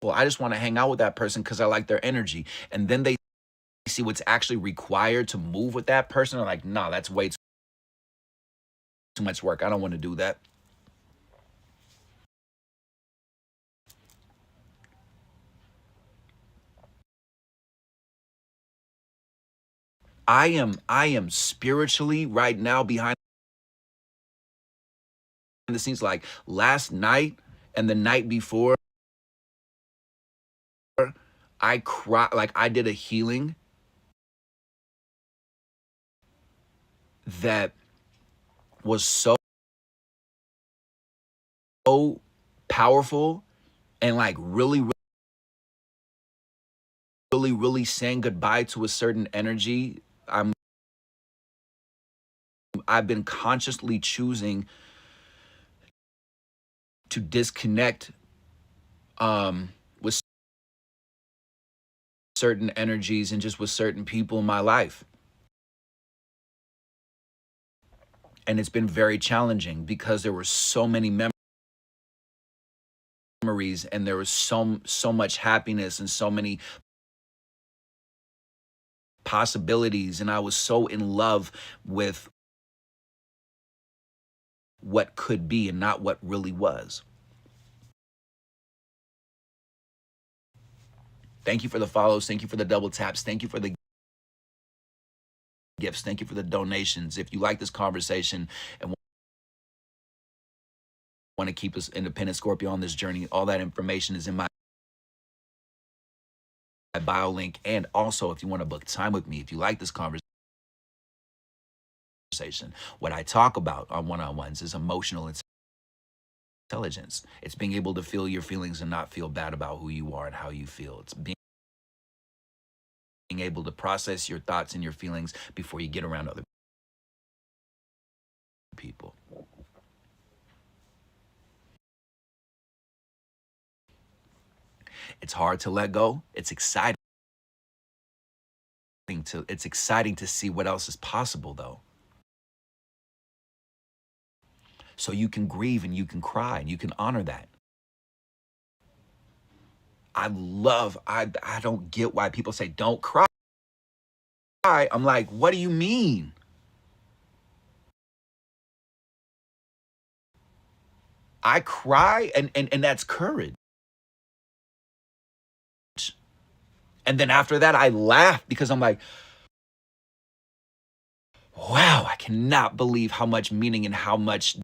Well, I just want to hang out with that person because I like their energy. And then they see what's actually required to move with that person. They're like, nah, that's way too much work. I don't want to do that. I am spiritually right now behind the scenes. Like last night and the night before, I cried. Like I did a healing that was so powerful and like really saying goodbye to a certain energy. I've been consciously choosing to disconnect with certain energies and just with certain people in my life. And it's been very challenging because there were so many memories and there was so much happiness and so many possibilities, and I was so in love with what could be and not what really was. Thank you for the follows. Thank you for the double taps. Thank you for the gifts. Thank you for the donations. If you like this conversation and want to keep us independent Scorpio on this journey, all that information is in my bio link. And also, if you want to book time with me, if you like this conversation, what I talk about on one-on-ones is emotional intelligence. It's being able to feel your feelings and not feel bad about who you are and how you feel. It's being able to process your thoughts and your feelings before you get around other people. It's hard to let go. It's exciting to see what else is possible though. So you can grieve and you can cry and you can honor that. I don't get why people say don't cry. I'm like, what do you mean? I cry and that's courage. And then after that, I laugh because I'm like, wow, I cannot believe how much meaning and how much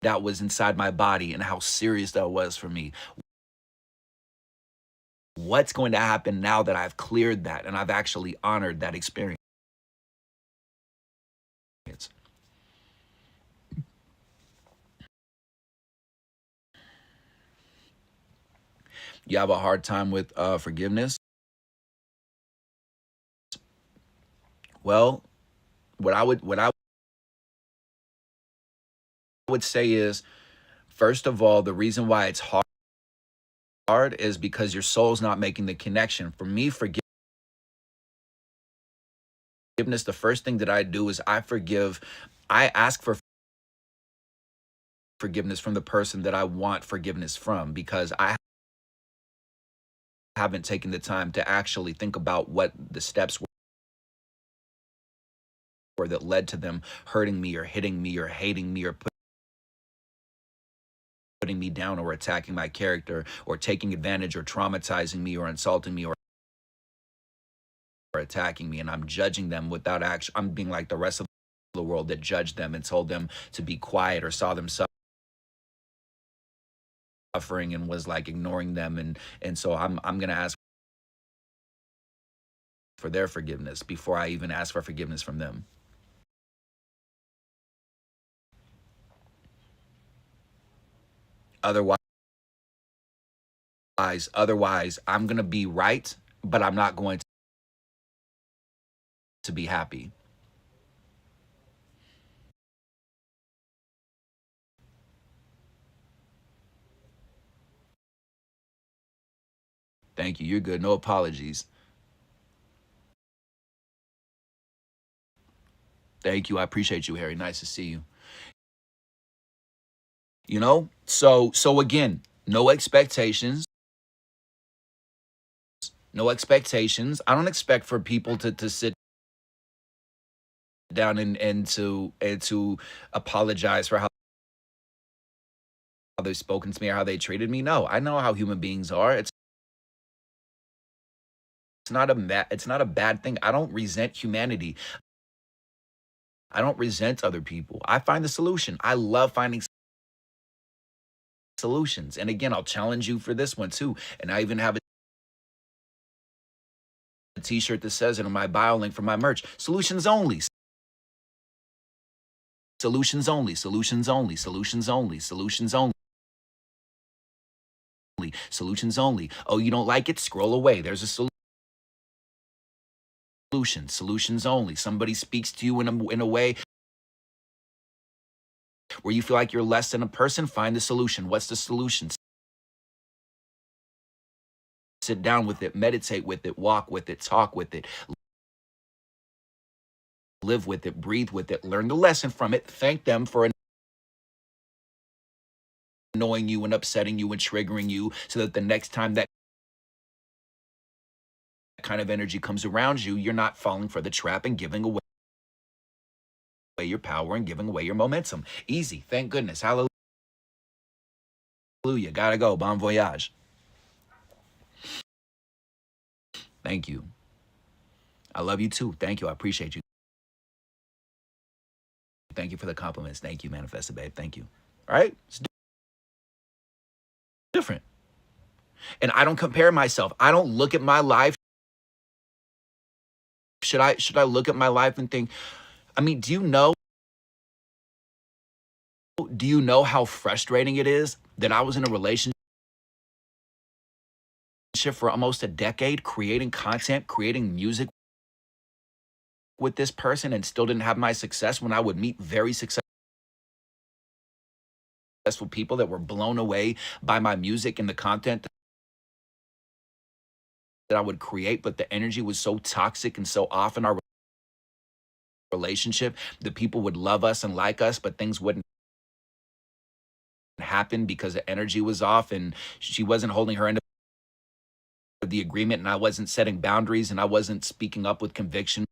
that was inside my body and how serious that was for me. What's going to happen now that I've cleared that and I've actually honored that experience? You have a hard time with forgiveness? Well, what I would say is, first of all, the reason why it's hard is because your soul's not making the connection. For me, forgiveness, the first thing that I do is I ask for forgiveness from the person that I want forgiveness from, because I haven't taken the time to actually think about what the steps were that led to them hurting me or hitting me or hating me or putting me down or attacking my character or taking advantage or traumatizing me or insulting me or attacking me. And I'm judging them without action. I'm being like the rest of the world that judged them and told them to be quiet or saw them suffering and was like ignoring them. And so I'm gonna ask for their forgiveness before I even ask for forgiveness from them. Otherwise, I'm gonna be right, but I'm not going to be happy. Thank you. You're good. No apologies. Thank you. I appreciate you, Harry. Nice to see you. You know? So again, no expectations. No expectations. I don't expect for people to sit down and to apologize for how they've spoken to me or how they treated me. No, I know how human beings are. It's not a bad thing. I don't resent humanity. I don't resent other people. I find the solution. I love finding solutions. And again, I'll challenge you for this one too. And I even have a t-shirt that says it on my bio link for my merch. Solutions only. Solutions only. Solutions only. Solutions only. Solutions only. Solutions only. Oh, you don't like it? Scroll away. There's a solution. Solutions only. Somebody speaks to you in a way where you feel like you're less than a person. Find the solution. What's the solution? Sit down with it, meditate with it, walk with it, talk with it, live with it, breathe with it, learn the lesson from it, thank them for annoying you and upsetting you and triggering you so that the next time that kind of energy comes around you, you're not falling for the trap and giving away your power and giving away your momentum. Easy. Thank goodness. Hallelujah. Gotta go. Bon voyage. Thank you. I love you too. Thank you. I appreciate you. Thank you for the compliments. Thank you, Manifested Babe. Thank you. All right? It's different. And I don't compare myself. I don't look at my life. Should I look at my life and think, I mean, do you know how frustrating it is that I was in a relationship for almost a decade, creating content, creating music with this person, and still didn't have my success when I would meet very successful people that were blown away by my music and the content that I would create, but the energy was so toxic and so off in our relationship that people would love us and like us, but things wouldn't happen because the energy was off and she wasn't holding her end of the agreement, and I wasn't setting boundaries, and I wasn't speaking up with conviction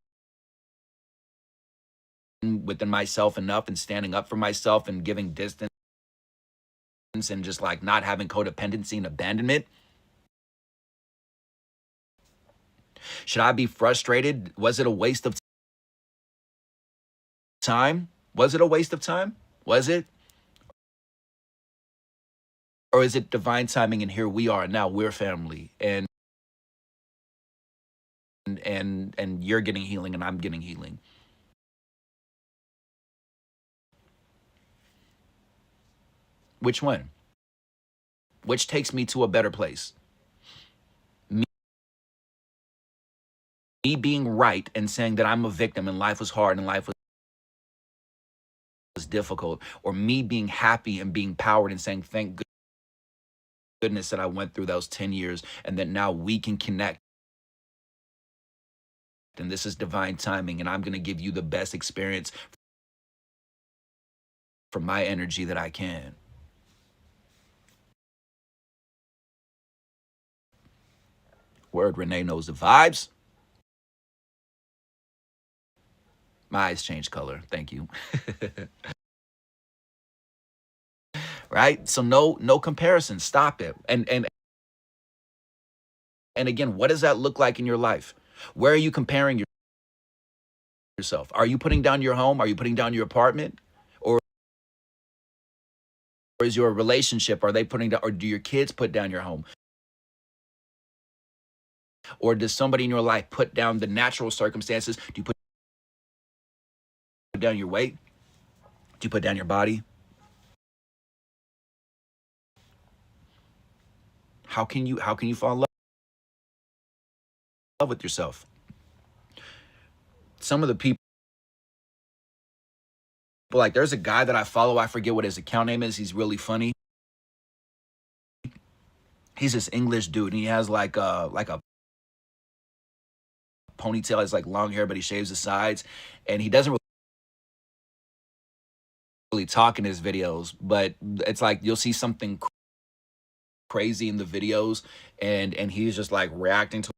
within myself enough and standing up for myself and giving distance and just like not having codependency and abandonment. Should I be frustrated? Was it a waste of time? Was it a waste of time? Was it? Or is it divine timing and here we are now, we're family, and you're getting healing and I'm getting healing? Which one? Which takes me to a better place? Me being right and saying that I'm a victim and life was hard and life was difficult, or me being happy and being powered and saying thank goodness that I went through those 10 years and that now we can connect, and this is divine timing, and I'm going to give you the best experience from my energy that I can. Word, Renee knows the vibes. My eyes changed color. Thank you. Right? So no comparison. Stop it. And again, what does that look like in your life? Where are you comparing yourself? Are you putting down your home? Are you putting down your apartment? Or is your relationship, are they putting down, or do your kids put down your home? Or does somebody in your life put down the natural circumstances? Do you put down your weight? Do you put down your body? How can you fall in love with yourself? some of the people, like there's a guy that I follow, I forget what his account name is. He's really funny. He's this English dude, and he has like a ponytail. It's like long hair, but he shaves the sides, and he doesn't really talk in his videos. But it's like you'll see something crazy in the videos, and he's just like reacting to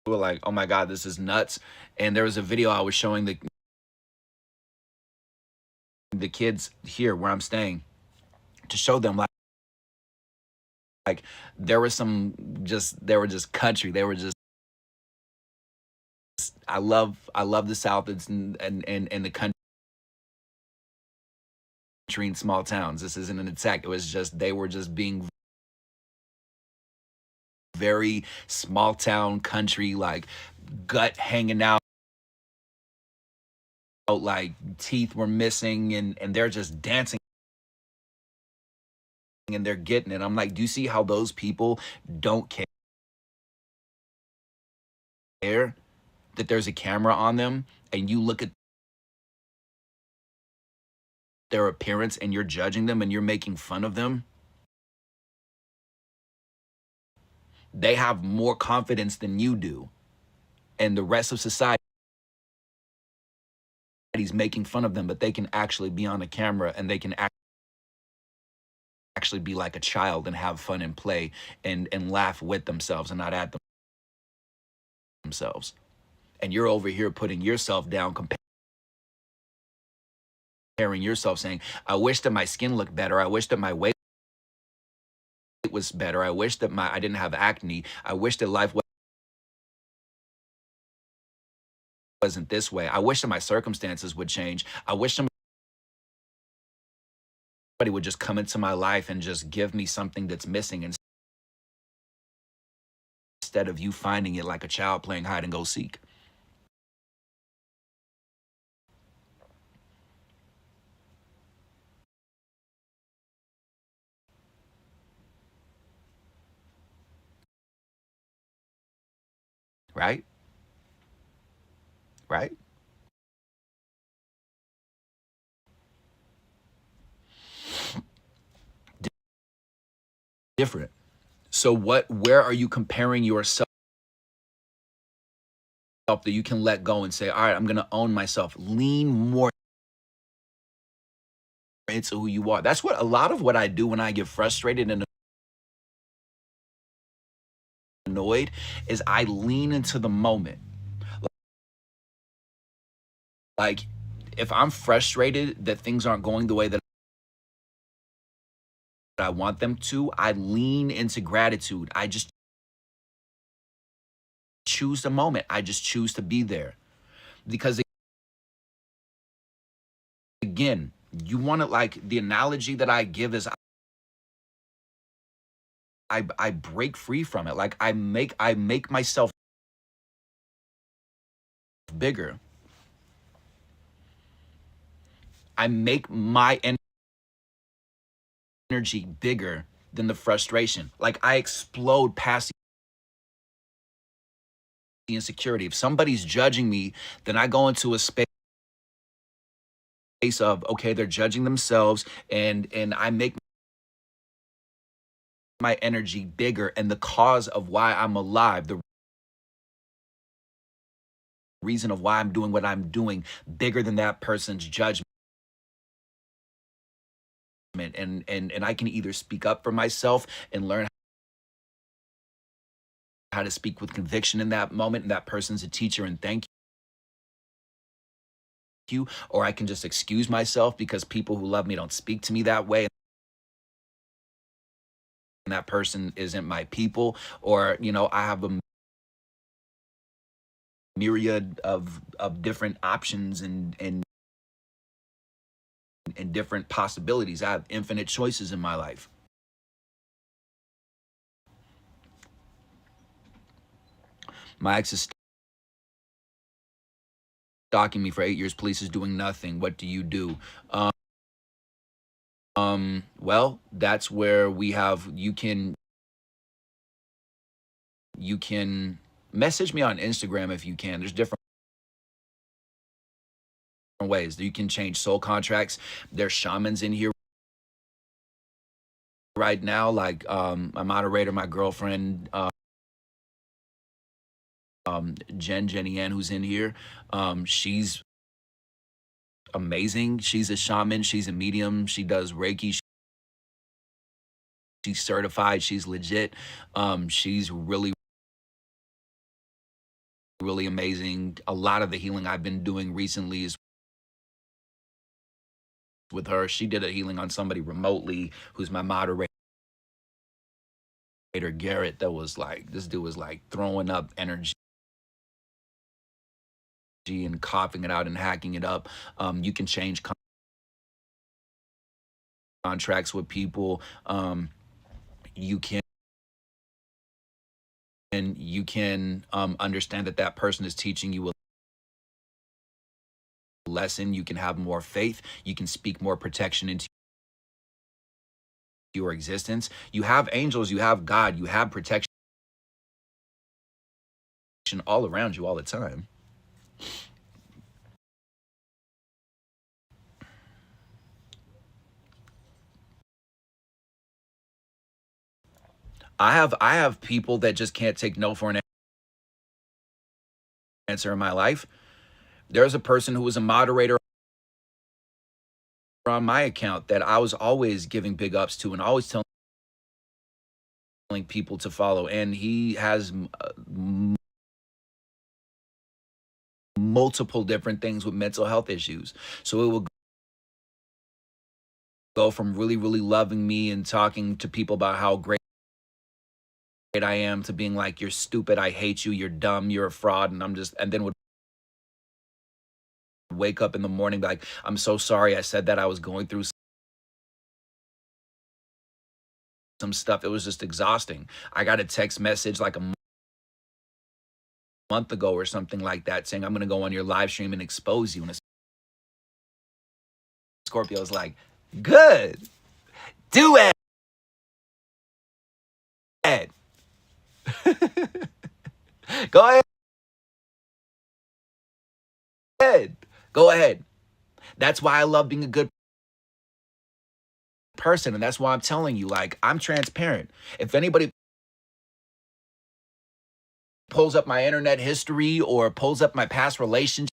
it, like, oh my god, this is nuts. And there was a video I was showing the kids here where I'm staying to show them like there was some just they were just country. They were just I love the South. It's and the country in small towns. This isn't an attack. It was just they were just being very small town country, like gut hanging out, like teeth were missing, and they're just dancing and they're getting it. I'm like, do you see how those people don't care that there's a camera on them, and you look at their appearance and you're judging them and you're making fun of them? They have more confidence than you do, and the rest of society is making fun of them, but they can actually be on a camera and they can actually be like a child and have fun and play and laugh with themselves and not at themselves. And you're over here putting yourself down, comparing yourself, saying, I wish that my skin looked better. I wish that my weight was better. I wish that I didn't have acne. I wish that life wasn't this way. I wish that my circumstances would change. I wish somebody would just come into my life and just give me something that's missing, instead of you finding it like a child playing hide and go seek. Right? Right? Different. So where are you comparing yourself that you can let go and say, all right, I'm going to own myself. Lean more into who you are. That's what a lot of what I do when I get frustrated and annoyed is I lean into the moment. Like if I'm frustrated that things aren't going the way that I want them to, I lean into gratitude. I just choose the moment. I just choose to be there. Because again, you want to, like, the analogy that I give is I break free from it. Like I make myself bigger. I make my energy bigger than the frustration. Like I explode past the insecurity. If somebody's judging me, then I go into a space of, okay, they're judging themselves, and I make my energy bigger and the cause of why I'm alive, the reason of why I'm doing what I'm doing bigger than that person's judgment. And I can either speak up for myself and learn how to speak with conviction in that moment, and that person's a teacher and thank you, or I can just excuse myself because people who love me don't speak to me that way, and that person isn't my people. Or, I have a myriad of different options and different possibilities. I have infinite choices in my life. My ex is stalking me for 8 years. Police is doing nothing. What do you do? Well, that's where we have, you can message me on Instagram if you can. There's different ways you can change soul contracts. There's shamans in here right now, like my moderator, my girlfriend, Jenny Ann, who's in here. She's amazing. She's a shaman. She's a medium. She does Reiki. She's certified. She's legit. She's really, really amazing. A lot of the healing I've been doing recently is with her. She did a healing on somebody remotely who's my moderator, Garrett. That was like, this dude was like throwing up energy and coughing it out and hacking it up. You can change contracts with people. You can understand that that person is teaching you a lesson. You can have more faith. You can speak more protection into your existence. You have angels, you have God, you have protection all around you all the time. I have people that just can't take no for an answer in my life. There's a person who was a moderator on my account that I was always giving big ups to and always telling people to follow, and he has multiple different things with mental health issues. So it will go from really, really loving me and talking to people about how great I am to being like, you're stupid, I hate you, you're dumb, you're a fraud, and then would wake up in the morning like, I'm so sorry I said that, I was going through some stuff. It was just exhausting. I got a text message like a month ago or something like that saying, I'm going to go on your live stream and expose you. And Scorpio's like, good, do it. Go ahead. Go ahead. That's why I love being a good person. And that's why I'm telling you, like, I'm transparent. If anybody pulls up my internet history or pulls up my past relationships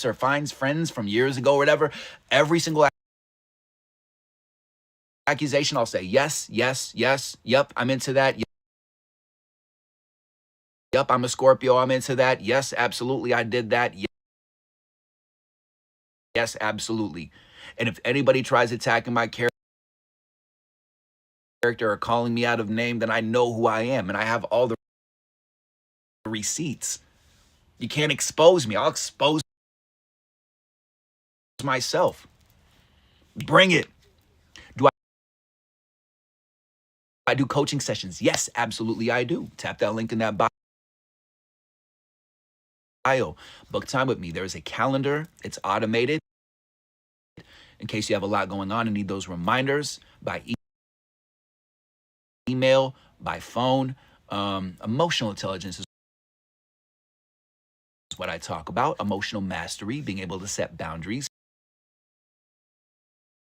or finds friends from years ago or whatever, every single accusation, I'll say, yes, yes, yes, yep, I'm into that. Yep, I'm a Scorpio, I'm into that. Yes, absolutely, I did that. Yes, absolutely. And if anybody tries attacking my character or calling me out of name, then I know who I am and I have all the receipts. You can't expose me. I'll expose myself. Bring it. Do I do coaching sessions? Yes, absolutely I do. Tap that link in that bio. Book time with me. There's a calendar. It's automated. In case you have a lot going on and need those reminders by email, by phone. Emotional intelligence is what I talk about. Emotional mastery, being able to set boundaries,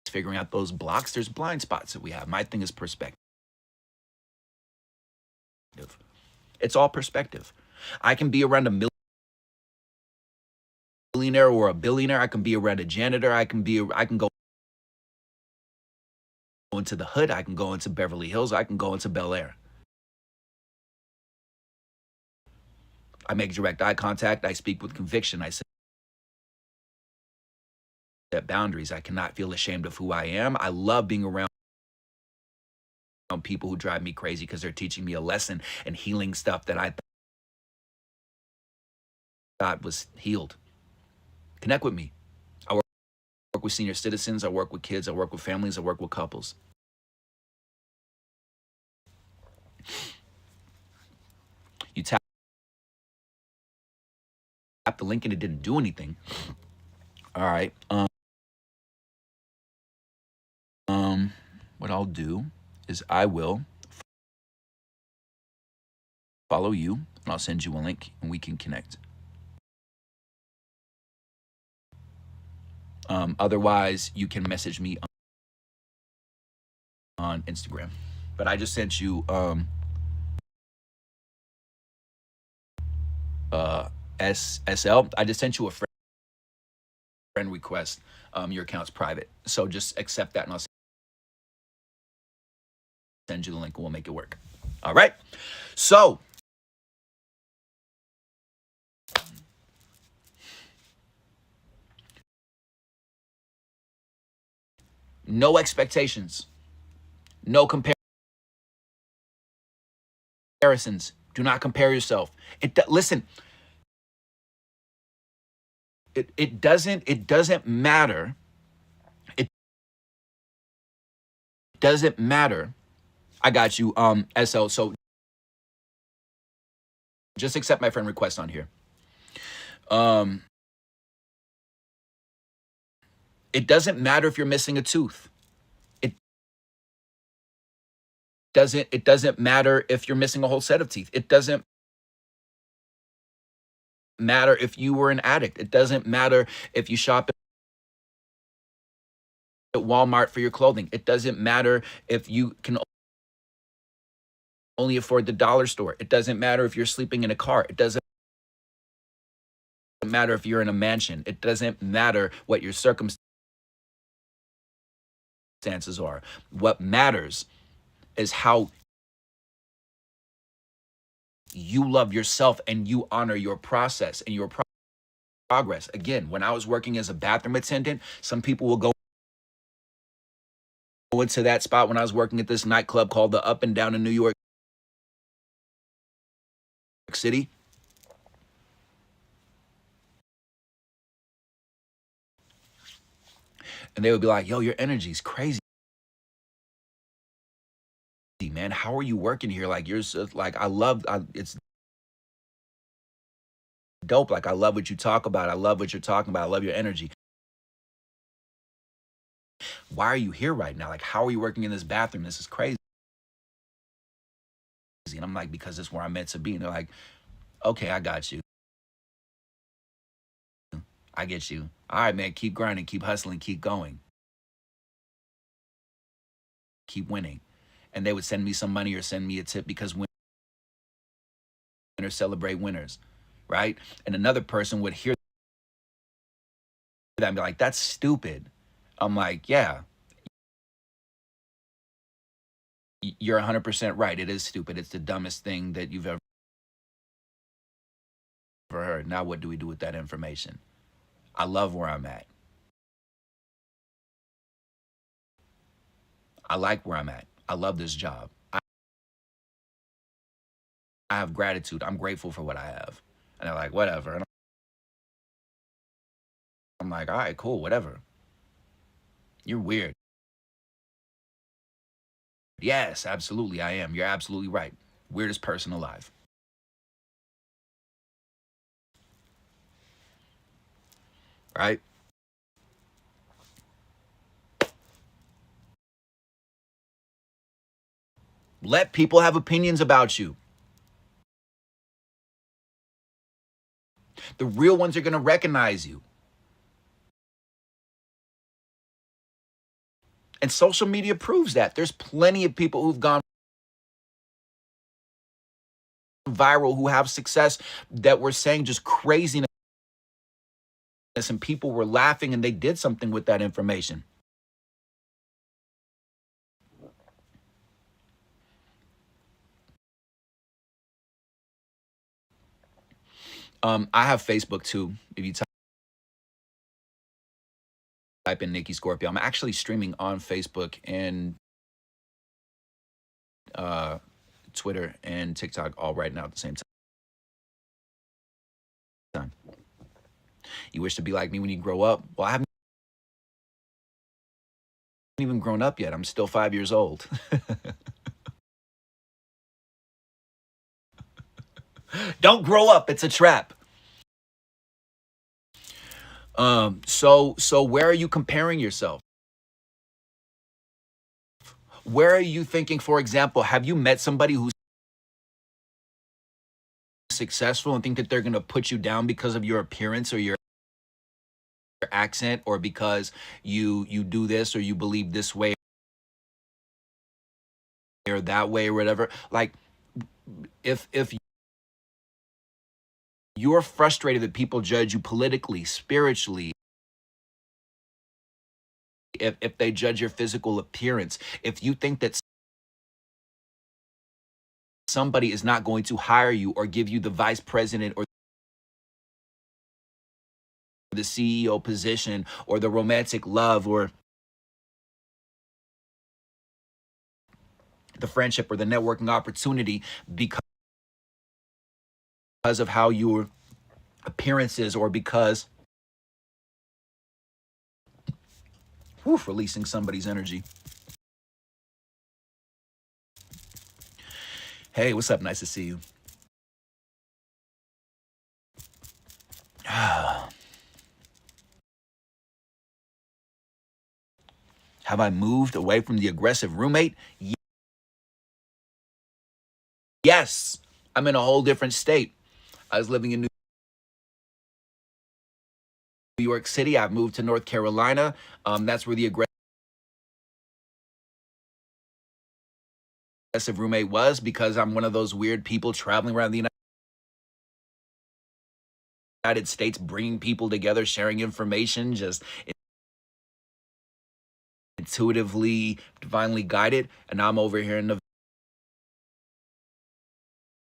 figuring out those blocks. There's blind spots that we have. My thing is perspective. It's all perspective. I can be around a millionaire or a billionaire. I can be around a janitor. I can go into the hood. I can go into Beverly Hills. I can go into Bel Air. I make direct eye contact. I speak with conviction. I set boundaries. I cannot feel ashamed of who I am. I love being around people who drive me crazy because they're teaching me a lesson and healing stuff that I thought was healed. Connect with me. I work with senior citizens. I work with kids. I work with families. I work with couples. You tap the link and it didn't do anything. All right. What I'll do is I will follow you, and I'll send you a link, and we can connect. Otherwise, you can message me on Instagram. But I just sent you SL. I just sent you a friend request. Your account's private, so just accept that, and I'll send you the link, and we'll make it work. All right. So no expectations, no comparisons. Do not compare yourself. Listen. It doesn't matter. It doesn't matter. I got you, SL. So just accept my friend request on here. It doesn't matter if you're missing a tooth. It doesn't matter if you're missing a whole set of teeth. It doesn't matter if you were an addict. It doesn't matter if you shop at Walmart for your clothing. It doesn't matter if you can only afford the dollar store. It doesn't matter if you're sleeping in a car. It doesn't matter if you're in a mansion. It doesn't matter what your circumstances are. What matters is how you love yourself and you honor your process and your progress. Again, when I was working as a bathroom attendant, some people will go into that spot when I was working at this nightclub called the Up and Down in New York City. And they would be like, yo, your energy's crazy, man. How are you working here? Like, you're so, like, it's dope. Like, I love what you talk about. I love what you're talking about. I love your energy. Why are you here right now? Like, how are you working in this bathroom? This is crazy. And I'm like, because it's where I'm meant to be. And they're like, okay, I got you. I get you. All right, man, keep grinding, keep hustling, keep going. Keep winning. And they would send me some money or send me a tip because winners celebrate winners, right? And another person would hear that and be like, that's stupid. I'm like, yeah, you're 100% right. It is stupid. It's the dumbest thing that you've ever heard. Now, what do we do with that information? I love where I'm at. I like where I'm at. I love this job. I have gratitude. I'm grateful for what I have. And they're like, whatever. And I'm like, all right, cool, whatever. You're weird. Yes, absolutely, I am. You're absolutely right. Weirdest person alive. Right? Let people have opinions about you. The real ones are going to recognize you. And social media proves that. There's plenty of people who've gone viral, who have success, that were saying just craziness, and people were laughing, and they did something with that information. I have Facebook too. If you type in Nikki Scorpio, I'm actually streaming on Facebook and Twitter and TikTok all right now at the same time. You wish to be like me when you grow up? Well, I haven't even grown up yet. I'm still 5 years old. Don't grow up. It's a trap. So where are you comparing yourself? Where are you thinking, for example, have you met somebody who's successful and think that they're going to put you down because of your appearance or your accent, or because you do this or you believe this way or that way or whatever. Like, if you're frustrated that people judge you politically, spiritually, if they judge your physical appearance, if you think that somebody is not going to hire you or give you the vice president or the CEO position or the romantic love or the friendship or the networking opportunity because of how your appearance is, or because releasing somebody's energy. Hey, what's up? Nice to see you. Have I moved away from the aggressive roommate? Yes. I'm in a whole different state. I was living in New York City. I've moved to North Carolina. That's where the aggressive roommate was, because I'm one of those weird people traveling around the United States, bringing people together, sharing information, just intuitively, divinely guided. And I'm over here in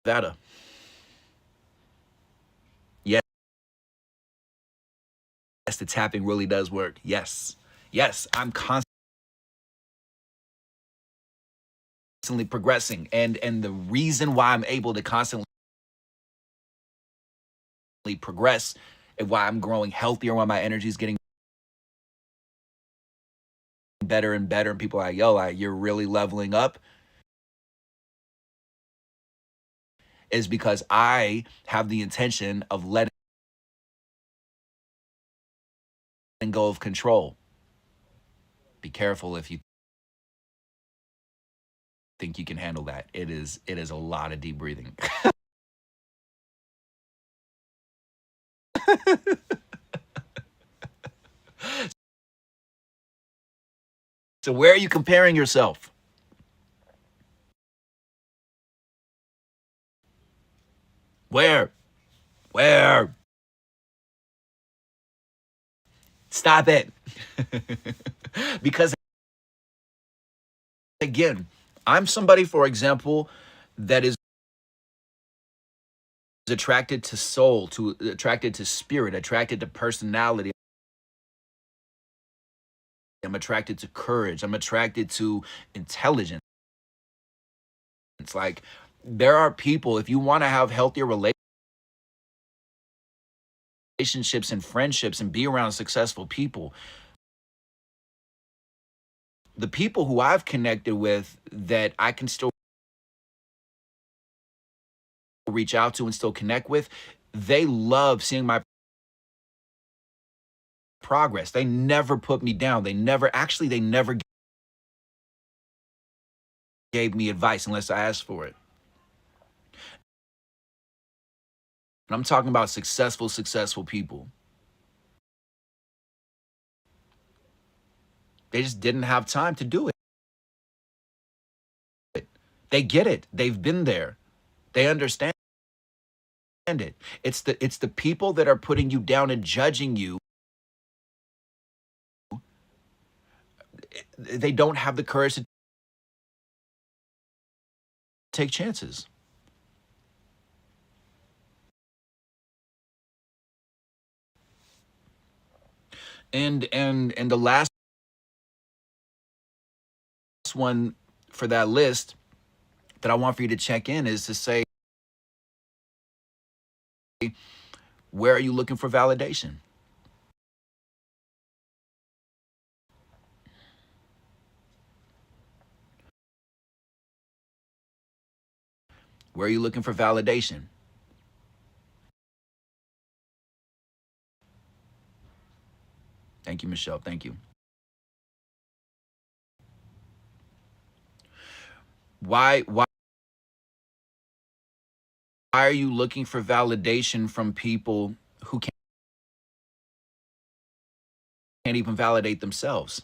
Nevada. Yes, the tapping really does work. Yes. Yes, I'm constantly progressing. And the reason why I'm able to constantly progress and why I'm growing healthier, why my energy is getting better and better, and people are like, yo, like, you're really leveling up, is because I have the intention of letting go of control. Be careful if you think you can handle that. It is a lot of deep breathing. So where are you comparing yourself? Where? Stop it. Because again, I'm somebody, for example, that is attracted to soul, attracted to spirit, attracted to personality. I'm attracted to courage. I'm attracted to intelligence. It's like, there are people, if you want to have healthier relationships and friendships and be around successful people, the people who I've connected with that I can still reach out to and still connect with, they love seeing my progress. They never put me down. They never gave me advice unless I asked for it. And I'm talking about successful people. They just didn't have time to do it. They get it. They've been there. They understand it. It's the people that are putting you down and judging you. They don't have the courage to take chances. And the last one for that list that I want for you to check in is to say, where are you looking for validation? Where are you looking for validation? Thank you, Michelle. Thank you. Why are you looking for validation from people who can't even validate themselves?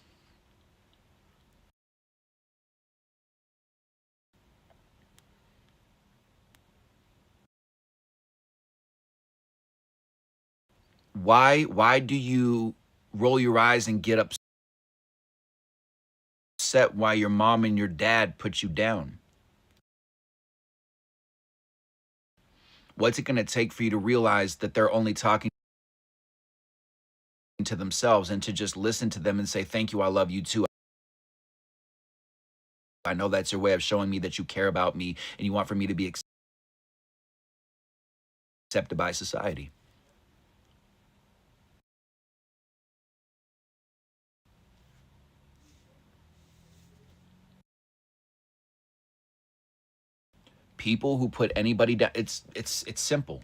Why do you roll your eyes and get upset why your mom and your dad put you down? What's it going to take for you to realize that they're only talking to themselves, and to just listen to them and say, thank you, I love you too. I know that's your way of showing me that you care about me and you want for me to be accepted by society. People who put anybody down, it's simple.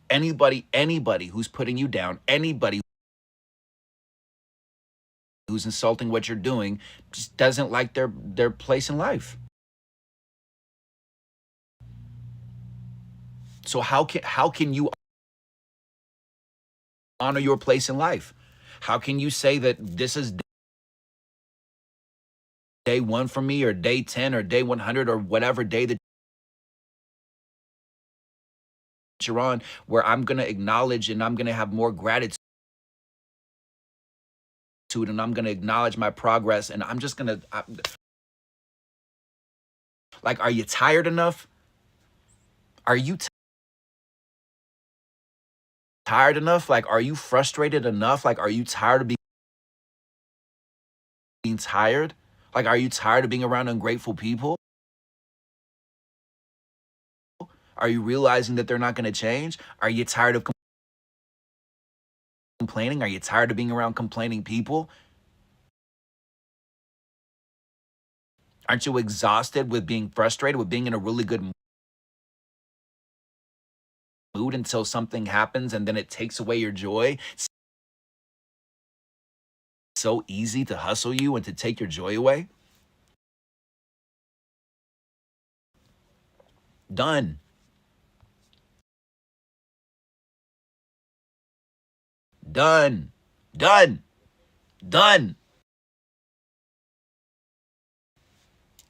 Anybody who's putting you down, anybody who's insulting what you're doing, just doesn't like their place in life. So how can you honor your place in life? How can you say that this is day 1 for me, or day 10, or day 100, or whatever day that you're on, where I'm going to acknowledge and I'm going to have more gratitude, and I'm going to acknowledge my progress, and I'm just going to, like, are you tired enough? Are you tired enough? Like, are you frustrated enough? Like, are you tired of being tired? Like, are you tired of being around ungrateful people? Are you realizing that they're not going to change? Are you tired of complaining? Are you tired of being around complaining people? Aren't you exhausted with being frustrated, with being in a really good mood until something happens and then it takes away your joy? It's so easy to hustle you and to take your joy away. Done. Done. Done. Done.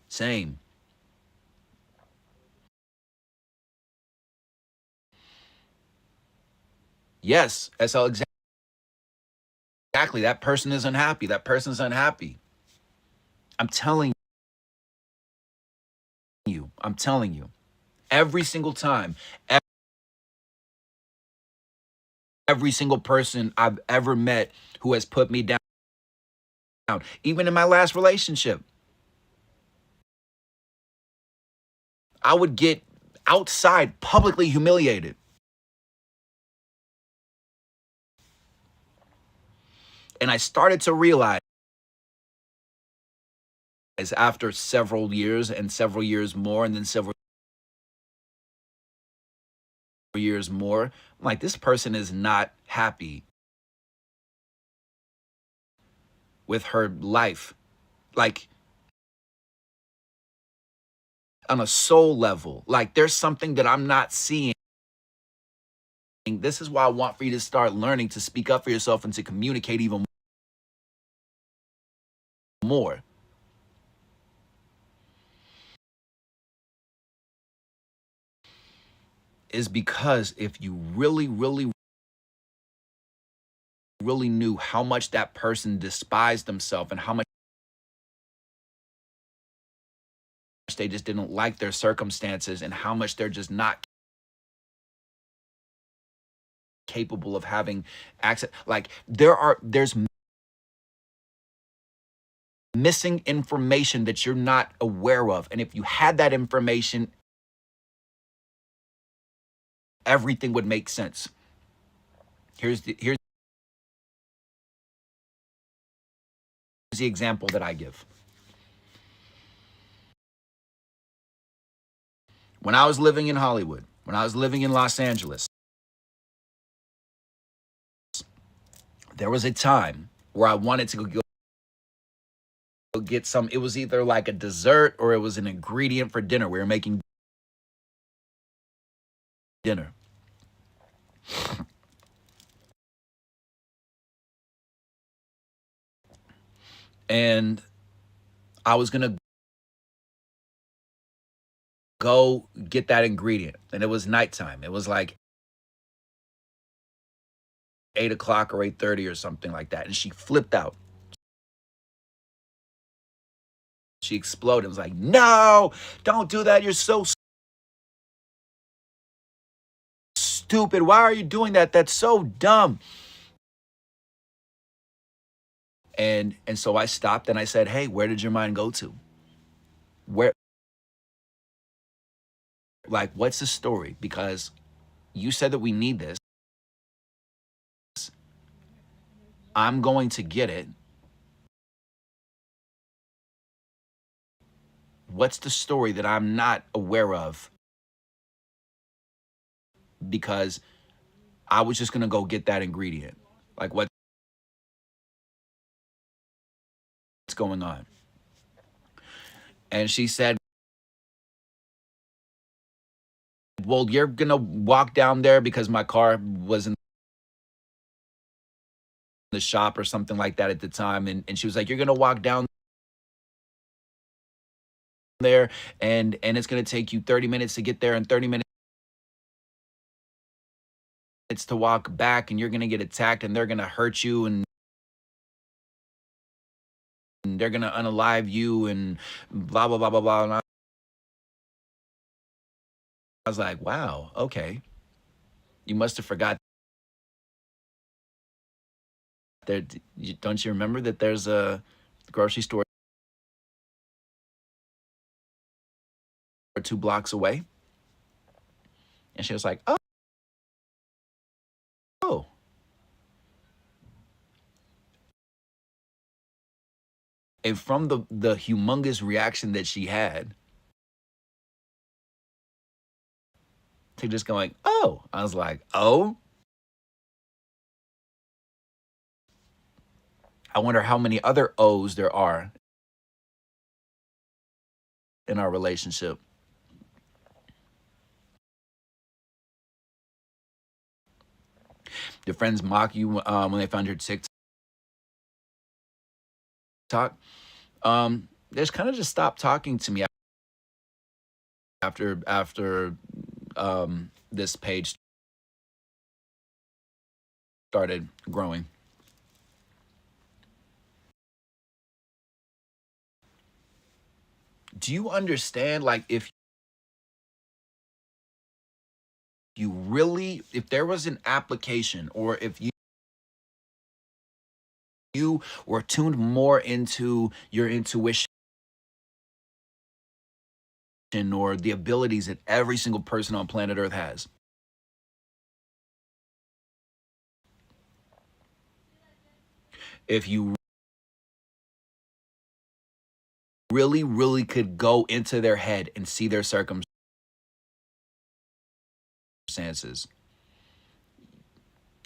Same. Yes, SL, exactly. That person is unhappy. That person's unhappy. I'm telling you. I'm telling you. Every single time, every single person I've ever met who has put me down, even in my last relationship, I would get outside publicly humiliated. And I started to realize after several years and several years more, and then several years more, I'm like, this person is not happy with her life. Like, on a soul level, like, there's something that I'm not seeing. This is why I want for you to start learning to speak up for yourself and to communicate even more. Is because if you really, really, really knew how much that person despised themselves and how much they just didn't like their circumstances and how much they're just not capable of having access, like, there's missing information that you're not aware of, and if you had that information, everything would make sense. Here's the example that I give. When I was living in Hollywood, when I was living in Los Angeles, there was a time where I wanted to get some, it was either like a dessert or it was an ingredient for dinner. We were making dinner. And I was going to go get that ingredient. And it was nighttime. It was like 8 o'clock or 8:30 or something like that. And she flipped out. She exploded. It was like, no, don't do that. You're so stupid. Why are you doing that? That's so dumb. And so I stopped and I said, hey, where did your mind go to? Where, like, what's the story? Because you said that we need this. I'm going to get it. What's the story that I'm not aware of? Because I was just going to go get that ingredient. Like, what's going on? And she said, well, you're going to walk down there because my car was in the shop or something like that at the time. And she was like, you're going to walk down there and it's going to take you 30 minutes to get there and 30 minutes to walk back, and you're going to get attacked and they're going to hurt you and they're going to unalive you and blah, blah, blah, blah, blah. And I was like, wow, okay. You must have forgot there. Don't you remember that there's a grocery store 2 blocks away? And she was like, oh. And from the humongous reaction that she had to just going, oh, I was like, oh. I wonder how many other O's there are in our relationship. Your friends mock you when they found your TikTok. They just kind of just stopped talking to me after this page started growing. Do you understand, like, if you really, if there was an application, or if you were tuned more into your intuition or the abilities that every single person on planet Earth has, if you really, really could go into their head and see their circumstances,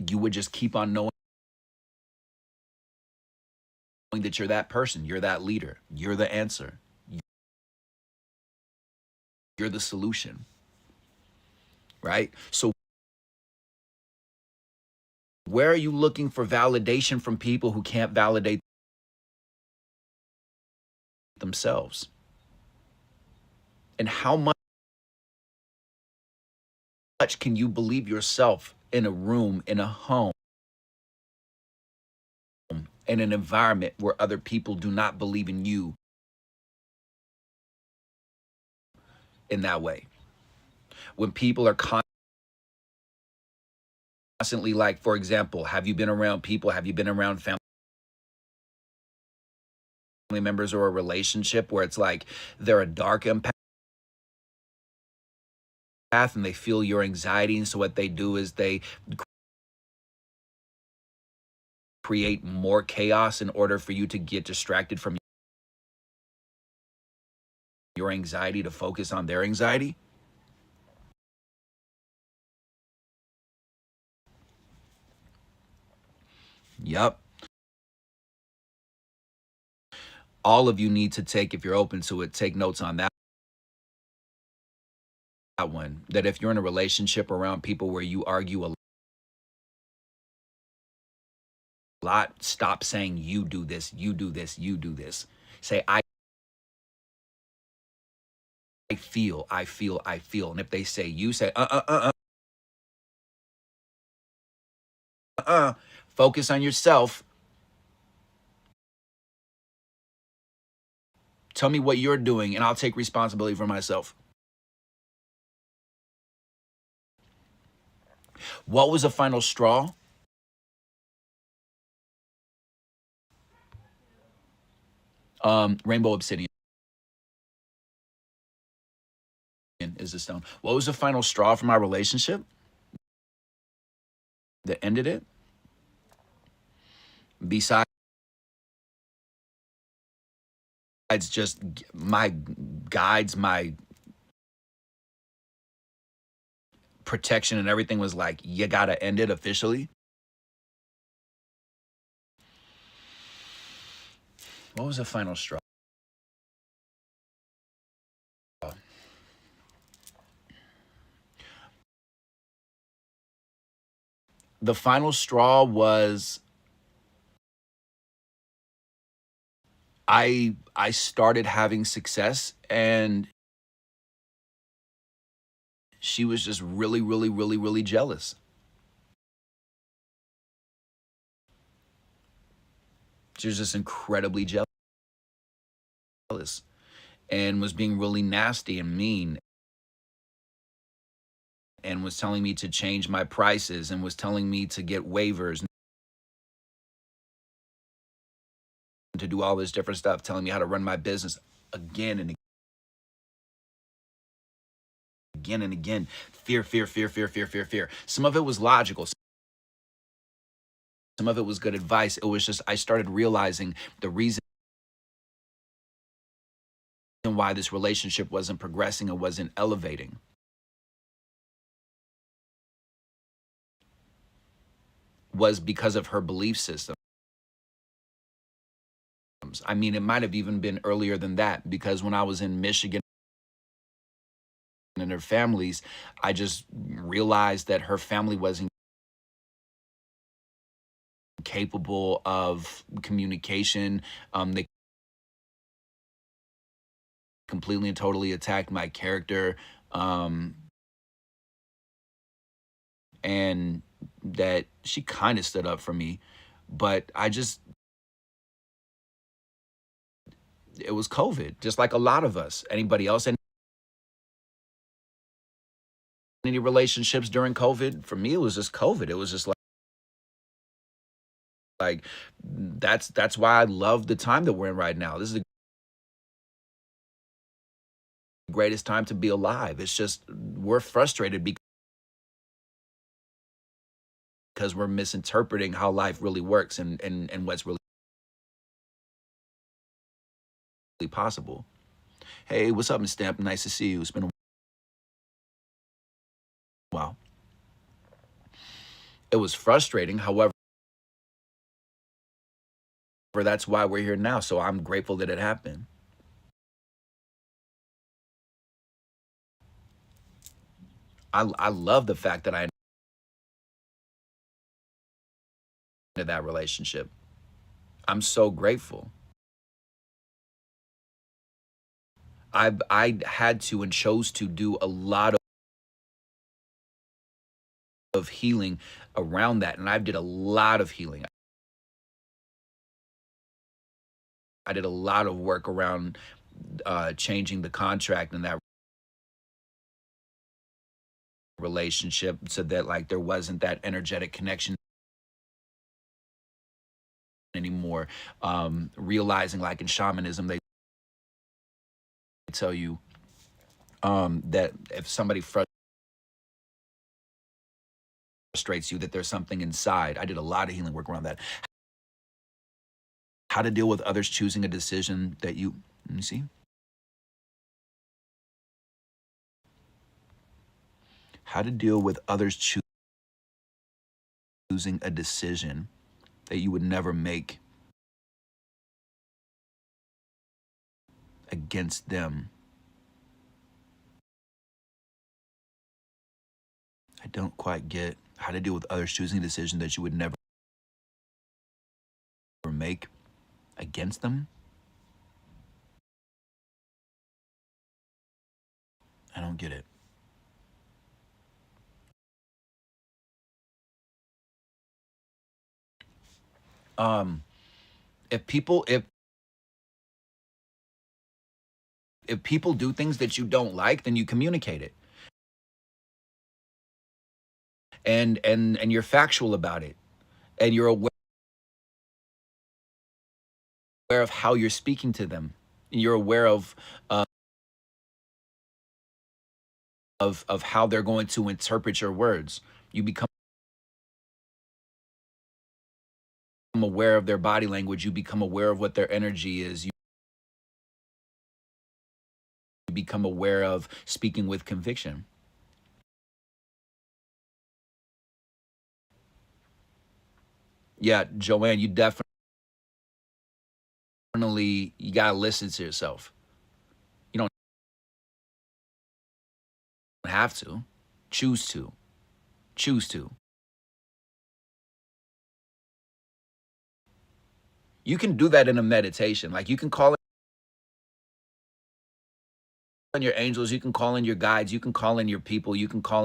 you would just keep on knowing that you're that person, you're that leader, you're the answer, you're the solution, right? So where are you looking for validation from people who can't validate themselves? And how much can you believe yourself in a room, in a home, in an environment where other people do not believe in you in that way? When people are constantly, like, for example, have you been around people, have you been around family members or a relationship where it's like they're a dark empath and they feel your anxiety, and so what they do is they create more chaos in order for you to get distracted from your anxiety to focus on their anxiety? Yep. all of you need to take, if you're open to it, take notes on that one. That if you're in a relationship around people where you argue a lot, stop saying you do this, you do this, you do this. Say I feel, I feel, I feel. And if they say you, say focus on yourself. Tell me what you're doing and I'll take responsibility for myself. What was the final straw? Rainbow Obsidian is the stone. What was the final straw for my relationship that ended it? Besides just my guides, my protection and everything was like, you gotta end it officially. What was the final straw? The final straw was I started having success and she was just really, really, really, really jealous. She was just incredibly jealous and was being really nasty and mean and was telling me to change my prices and was telling me to get waivers and to do all this different stuff, telling me how to run my business again and again and again. Fear, fear, fear, fear, fear, fear, fear. Some of it was logical. Some of it was good advice. It was just I started realizing the reason why this relationship wasn't progressing and wasn't elevating was because of her belief system. I mean, it might have even been earlier than that because when I was in Michigan and her families, I just realized that her family wasn't capable of communication. They completely and totally attacked my character. And that she kind of stood up for me, but it was COVID, just like a lot of us. Anybody else, any relationships during COVID? For me, it was just COVID. It was just like that's why I love the time that we're in right now. This is the greatest time to be alive. It's just we're frustrated because we're misinterpreting how life really works and what's really possible. Hey, what's up, Miss Stamp? Nice to see you. It's been a while. It was frustrating. However, that's why we're here now. So I'm grateful that it happened. I love the fact that I ended that relationship. I'm so grateful. I had to and chose to do a lot of healing around that, and I did a lot of healing. I did a lot of work around changing the contract in that relationship so that like there wasn't that energetic connection anymore. Realizing like in shamanism they tell you that if somebody frustrates you that there's something inside. I did a lot of healing work around that. How to deal with others choosing a decision that you let me see. How to deal with others choosing a decision that you would never make against them. I don't quite get how to deal with others choosing a decision that you would never make against them. I don't get it. If people do things that you don't like, then you communicate it. And you're factual about it. And you're aware of how you're speaking to them. You're aware of how they're going to interpret your words. You become aware of their body language. You become aware of what their energy is. You become aware of speaking with conviction. Yeah, Joanne, you definitely you gotta listen to yourself. You don't have to. Choose to. Choose to. You can do that in a meditation. Like, you can call in your angels, you can call in your guides, you can call in your people, you can call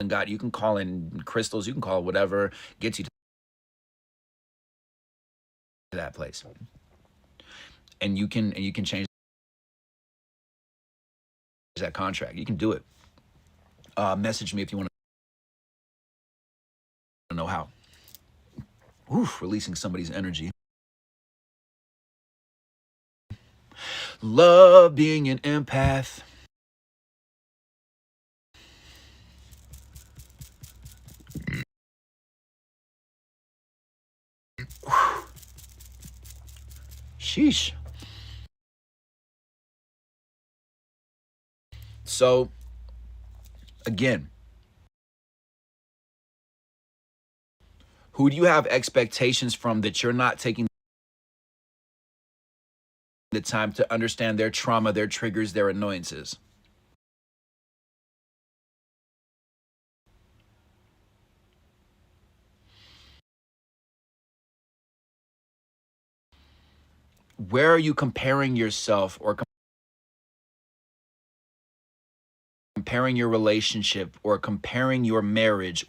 in God, you can call in crystals, you can call whatever gets you to that place. And you can change that contract. You can do it. Message me if you want to know how. Oof, releasing somebody's energy. Love being an empath. Sheesh. So, again, who do you have expectations from that you're not taking the time to understand their trauma, their triggers, their annoyances? Where are you comparing yourself or comparing your relationship or comparing your marriage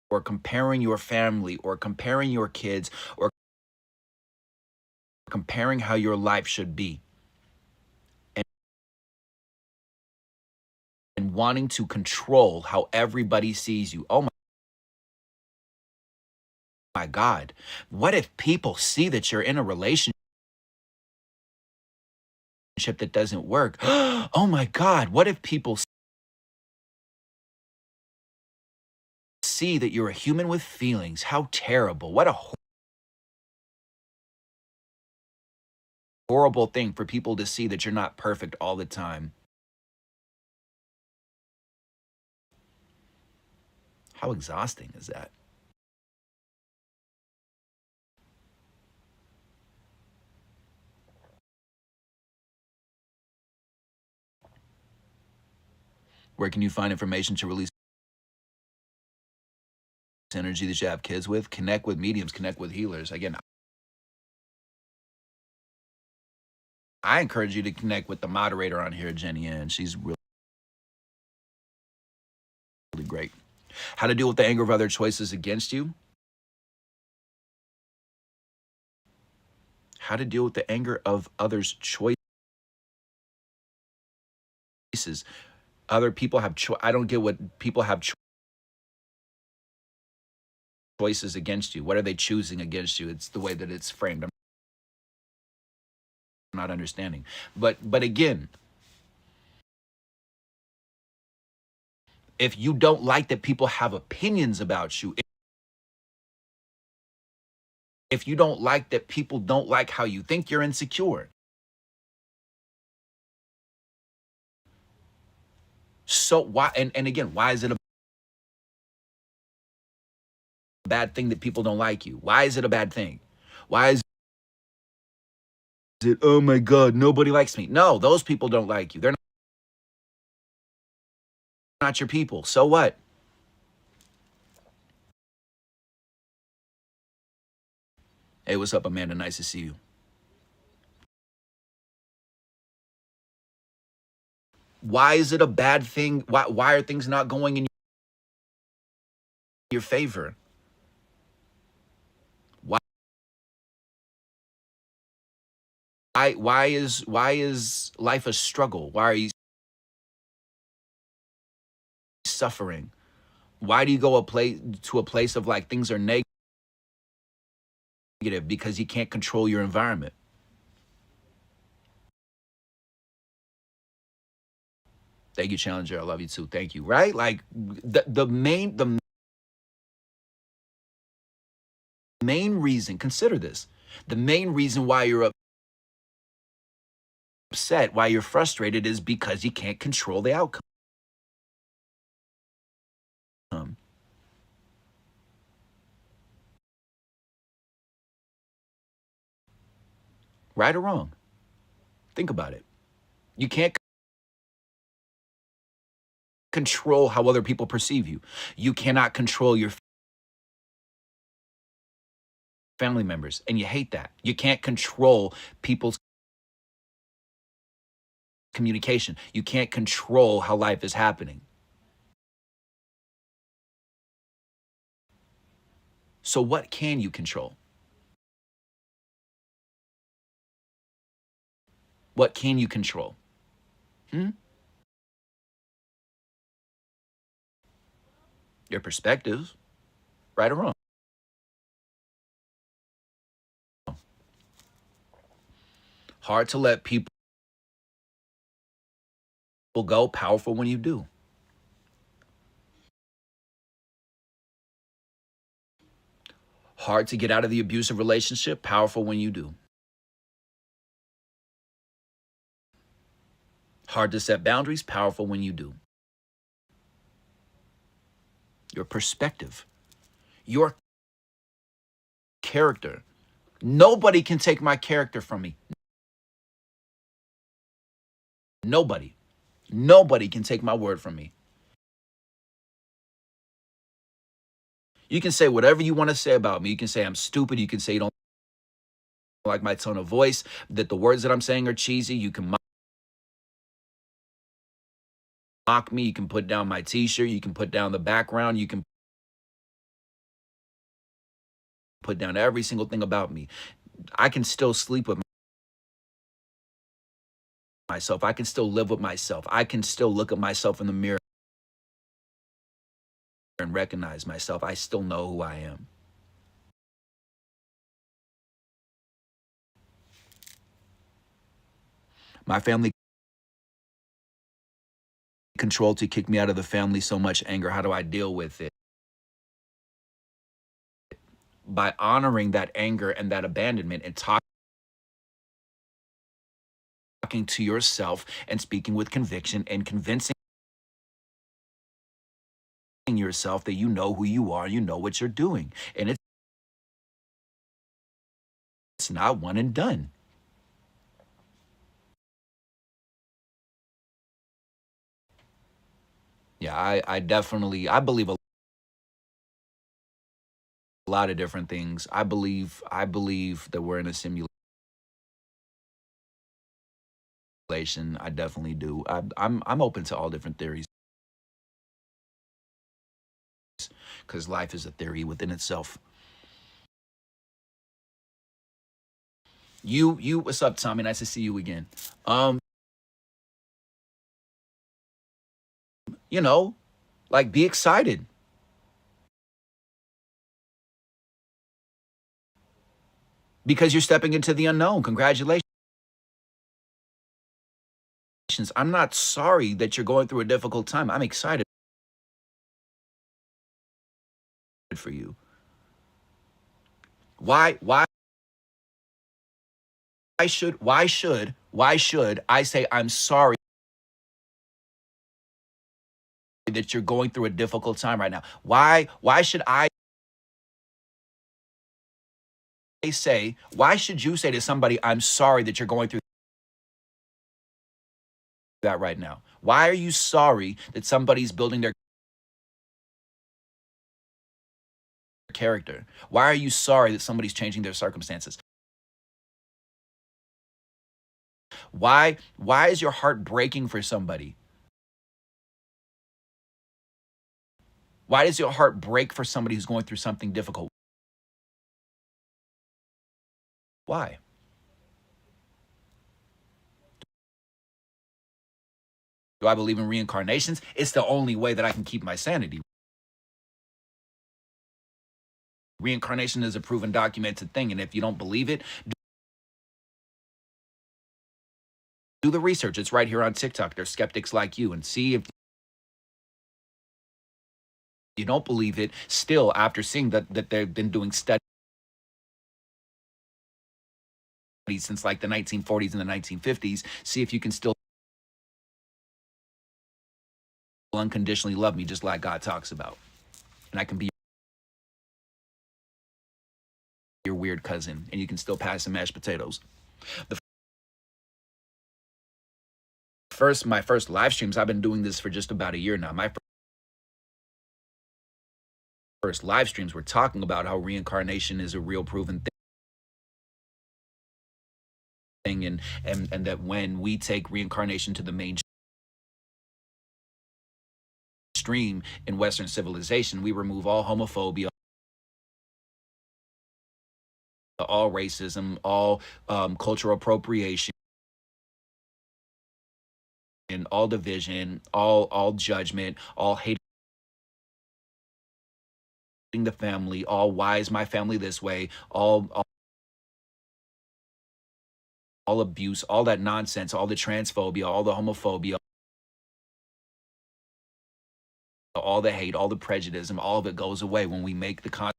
or comparing your family or comparing your kids or comparing how your life should be, and wanting to control how everybody sees you? Oh my God. What if people see that you're in a relationship that doesn't work? Oh my God. What if people see that you're a human with feelings? How terrible. What a horrible thing for people to see that you're not perfect all the time. How exhausting is that? Where can you find information to release energy that you have kids with? Connect with mediums, connect with healers. Again, I encourage you to connect with the moderator on here, Jenny Ann. She's really great. How to deal with the anger of other choices against you? How to deal with the anger of others' choices. Other people have I don't get what people have choices against you. What are they choosing against you? It's the way that it's framed. I'm not understanding. But again, if you don't like that people have opinions about you, if you don't like that people don't like how you think, you're insecure. So why, and again, why is it a bad thing that people don't like you? Why is it a bad thing? Why is it, oh my God, nobody likes me? No, those people don't like you. They're not your people. So what? Hey, what's up, Amanda? Nice to see you. Why is it a bad thing? Why are things not going in your favor? Why why is life a struggle? Why are you suffering? Why do you go to a place of like things are negative? Because you can't control your environment. Thank you, Challenger. I love you too. Thank you. Right? Like the main reason, consider this. The main reason why you're upset, why you're frustrated is because you can't control the outcome. Right or wrong? Think about it. You can't control how other people perceive you. You cannot control your family members, and you hate that. You can't control people's communication. You can't control how life is happening. So what can you control? What can you control? Hmm? Your perspectives, right or wrong. Hard to let people go, powerful when you do. Hard to get out of the abusive relationship, powerful when you do. Hard to set boundaries, powerful when you do. Your perspective, your character. Nobody can take my character from me. Nobody. Nobody can take my word from me. You can say whatever you want to say about me. You can say I'm stupid. You can say you don't like my tone of voice, that the words that I'm saying are cheesy. You can mock me. You can put down my t-shirt. You can put down the background. You can put down every single thing about me. I can still sleep with myself. I can still live with myself. I can still look at myself in the mirror and recognize myself. I still know who I am. My family controlled to kick me out of the family, so much anger. How do I deal with it? By honoring that anger and that abandonment and talking to yourself and speaking with conviction and convincing yourself that you know who you are, you know what you're doing. And it's not one and done. Yeah, I definitely, I believe a lot of different things. I believe that we're in a simulation. I definitely do. I'm open to all different theories because life is a theory within itself. What's up, Tommy? Nice to see you again. Um, you know, like be excited because you're stepping into the unknown. Congratulations. I'm not sorry that you're going through a difficult time. I'm excited for you. Why why should I say I'm sorry that you're going through a difficult time right now? Why should I say, why should you say to somebody, I'm sorry that you're going through that right now? Why are you sorry that somebody's building their character? Why are you sorry that somebody's changing their circumstances? Why is your heart breaking for somebody? Why does your heart break for somebody who's going through something difficult? Why? Do I believe in reincarnations? It's the only way that I can keep my sanity. Reincarnation is a proven documented thing, and if you don't believe it, do the research. It's right here on TikTok. There's skeptics like you, and see if you don't believe it. Still, after seeing that they've been doing studies since like the 1940s and the 1950s, see if you can still unconditionally love me just like God talks about. And I can be your weird cousin, and you can still pass some mashed potatoes. My first live streams, I've been doing this for just about a year now. My first live streams were talking about how reincarnation is a real proven thing, and that when we take reincarnation to the mainstream in Western civilization, we remove all homophobia, all racism, all cultural appropriation, and all division, all judgment, all hating the family, all why is my family this way, all abuse, all that nonsense, all the transphobia, all the homophobia, all the hate, all the prejudice, all of it goes away when we make the concept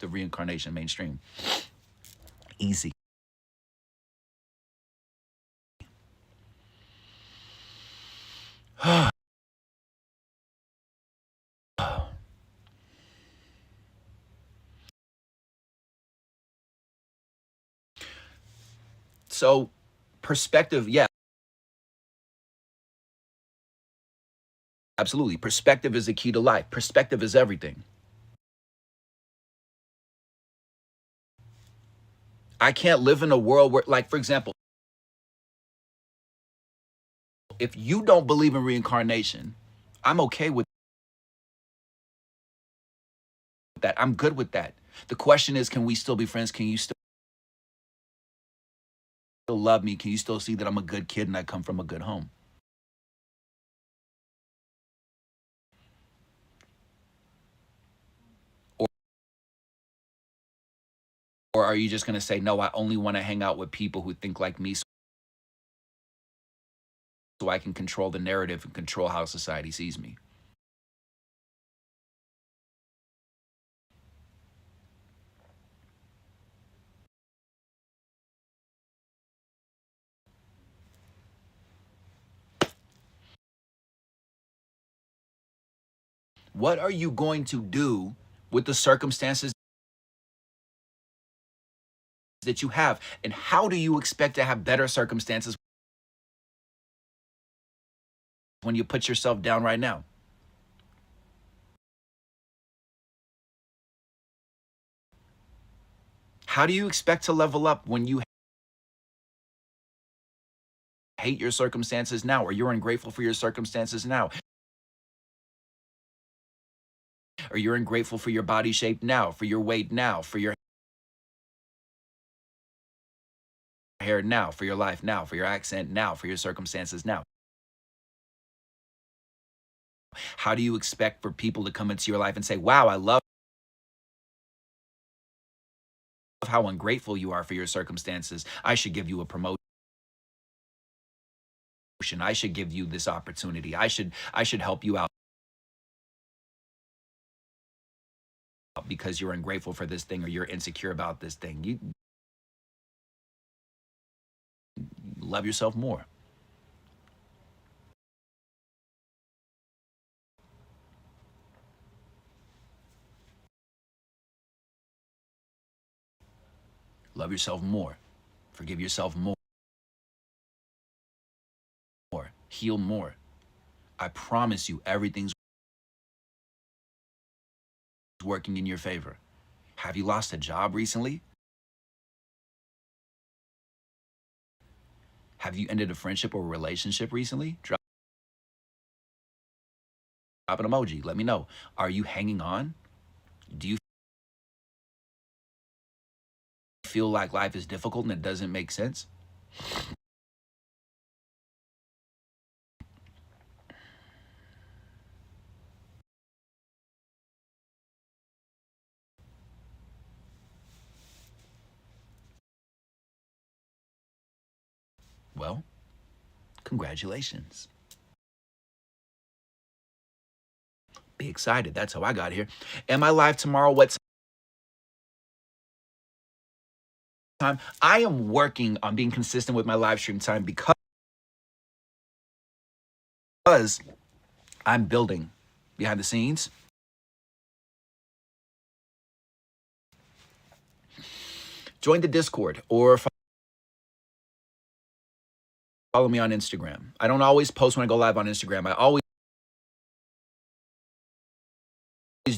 of reincarnation mainstream. Easy. So, perspective, yeah, absolutely. Perspective is the key to life. Perspective is everything. I can't live in a world where, like, for example, if you don't believe in reincarnation, I'm okay with that. I'm good with that. The question is, can we still be friends? Can you still love me? Can you still see that I'm a good kid and I come from a good home? Or, or are you just going to say, no, I only want to hang out with people who think like me so I can control the narrative and control how society sees me? What are you going to do with the circumstances that you have? And how do you expect to have better circumstances when you put yourself down right now? How do you expect to level up when you hate your circumstances now, or you're ungrateful for your circumstances now, or you're ungrateful for your body shape now, for your weight now, for your hair now, for your life now, for your accent now, for your circumstances now? How do you expect for people to come into your life and say, wow, I love how ungrateful you are for your circumstances. I should give you a promotion. I should give you this opportunity. I should help you out because you're ungrateful for this thing or you're insecure about this thing. You love yourself more. Love yourself more. Forgive yourself more. Heal more. I promise you, everything's working in your favor. Have you lost a job recently? Have you ended a friendship or a relationship recently? Drop an emoji. Let me know. Are you hanging on? Do you feel like life is difficult and it doesn't make sense? Well, congratulations. Be excited. That's how I got here. Am I live tomorrow? What time? I am working on being consistent with my live stream time because I'm building behind the scenes. Join the Discord or follow me on Instagram. I don't always post when I go live on Instagram. I always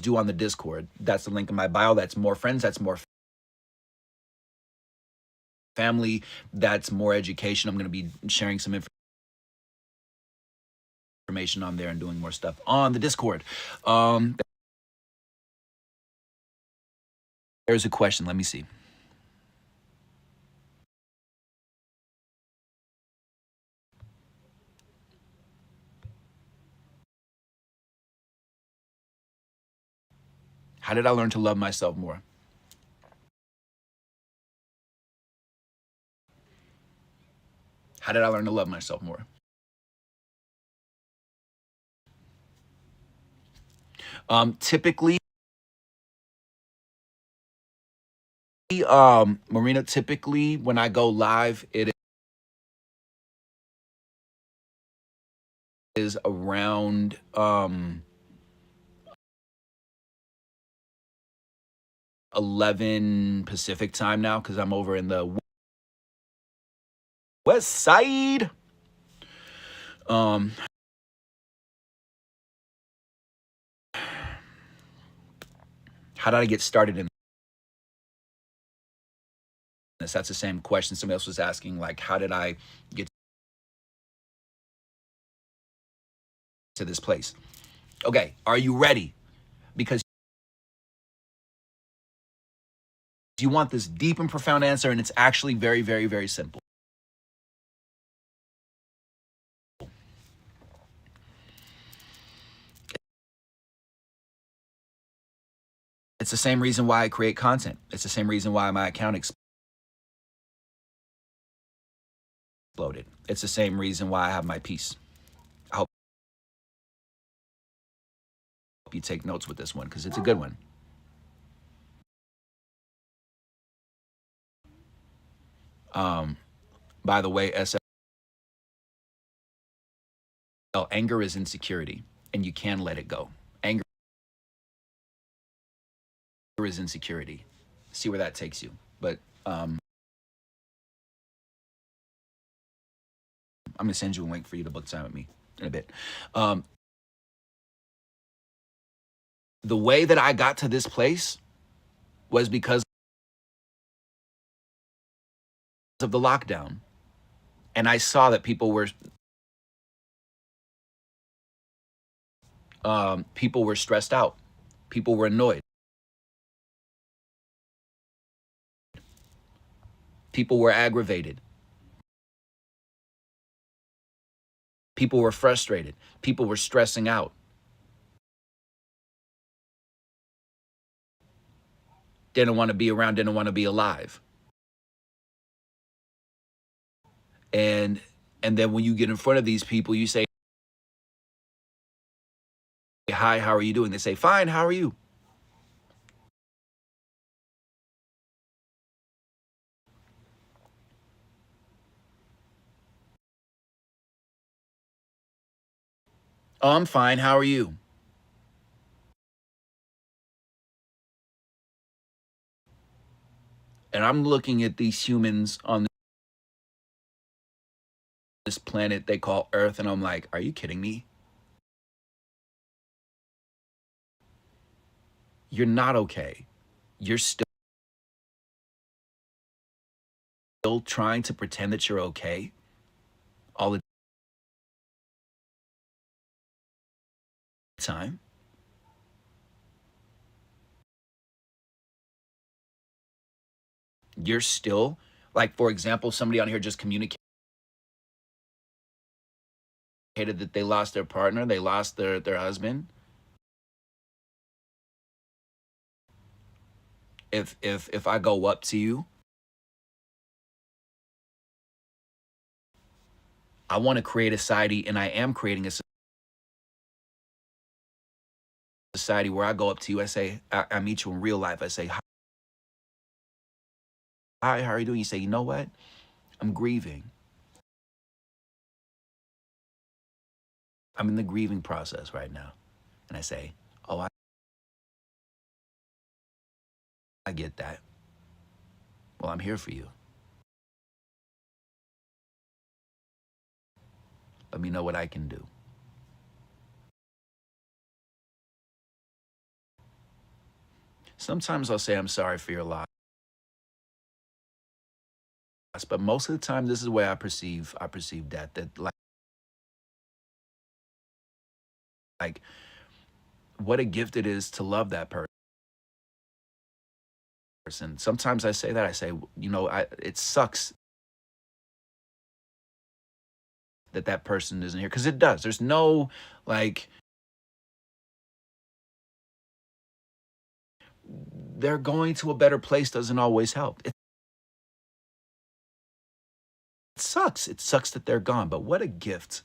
do on the Discord. That's the link in my bio. That's more friends. That's more family. That's more education. I'm going to be sharing some information on there and doing more stuff on the Discord. There's a question. Let me see. How did I learn to love myself more? How did I learn to love myself more? Typically, Marina, typically when I go live, it is around 11 Pacific time now because I'm over in the West Side. How did I get started in this? That's the same question somebody else was asking. Like, how did I get to this place? Okay, are you ready? Because you want this deep and profound answer, and it's actually very, very, very simple. It's the same reason why I create content. It's the same reason why my account exploded. It's the same reason why I have my piece. I hope you take notes with this one because it's a good one. By the way, SL, anger is insecurity, and you can let it go. Anger is insecurity. See where that takes you. But I'm going to send you a link for you to book time with me in a bit. The way that I got to this place was because of the lockdown. And I saw that people were stressed out. People were annoyed. People were aggravated. People were frustrated. People were stressing out. Didn't want to be around, didn't want to be alive. And then when you get in front of these people, you say, hi, how are you doing? They say, fine, how are you? Oh, I'm fine, how are you? And I'm looking at these humans on this planet they call Earth, and I'm like, are you kidding me? You're not okay. You're still trying to pretend that you're okay all the time. You're still, like, for example, somebody on here just communicated that they lost their partner, they lost their husband. If I go up to you, I want to create a society, and I am creating a society where I go up to you, I say, I meet you in real life, I say, hi, how are you doing? You say, you know what? I'm grieving. I'm in the grieving process right now. And I say, oh, I get that. Well, I'm here for you. Let me know what I can do. Sometimes I'll say, I'm sorry for your loss. But most of the time, this is the way I perceive that like what a gift it is to love that person. Sometimes I say that, I say, you know, it sucks that that person isn't here, because it does. There's no, like, they're going to a better place doesn't always help. It sucks. It sucks that they're gone, but what a gift.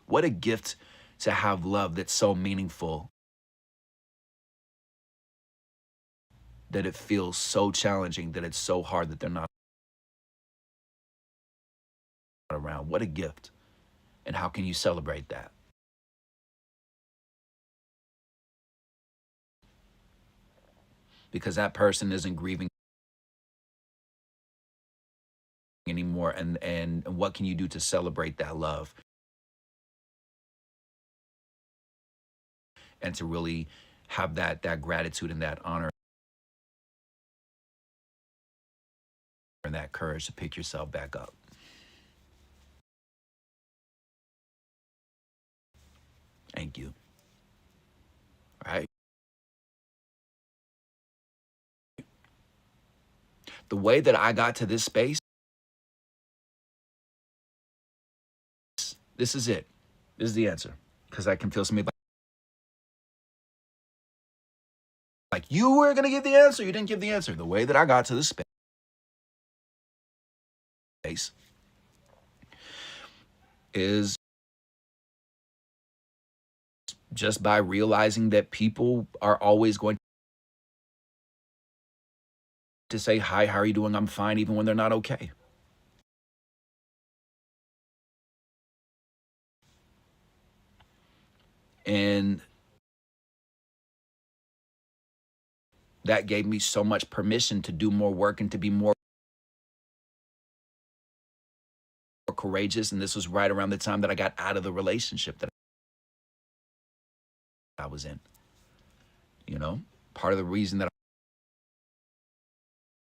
What a gift to have love that's so meaningful that it feels so challenging, that it's so hard that they're not around. What a gift. And how can you celebrate that? Because that person isn't grieving anymore, and what can you do to celebrate that love and to really have that gratitude and that honor and that courage to pick yourself back up. Thank you. All right. The way that I got to this space, this is it. This is the answer. Because I can feel somebody like you were going to give the answer. You didn't give the answer. The way that I got to this space is just by realizing that people are always going to say, hi, how are you doing? I'm fine, even when they're not okay. And that gave me so much permission to do more work and to be more courageous. And this was right around the time that I got out of the relationship that I was in. You know, part of the reason that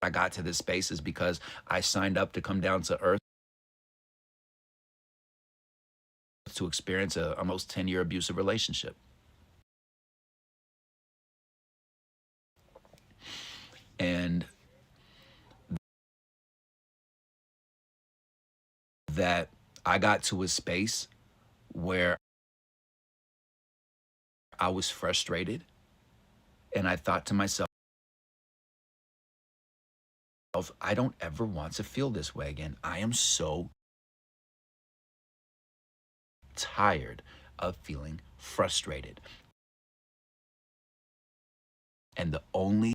I got to this space is because I signed up to come down to earth to experience a almost 10-year abusive relationship. And that I got to a space where I was frustrated, and I thought to myself, I don't ever want to feel this way again. I am so tired of feeling frustrated. And the only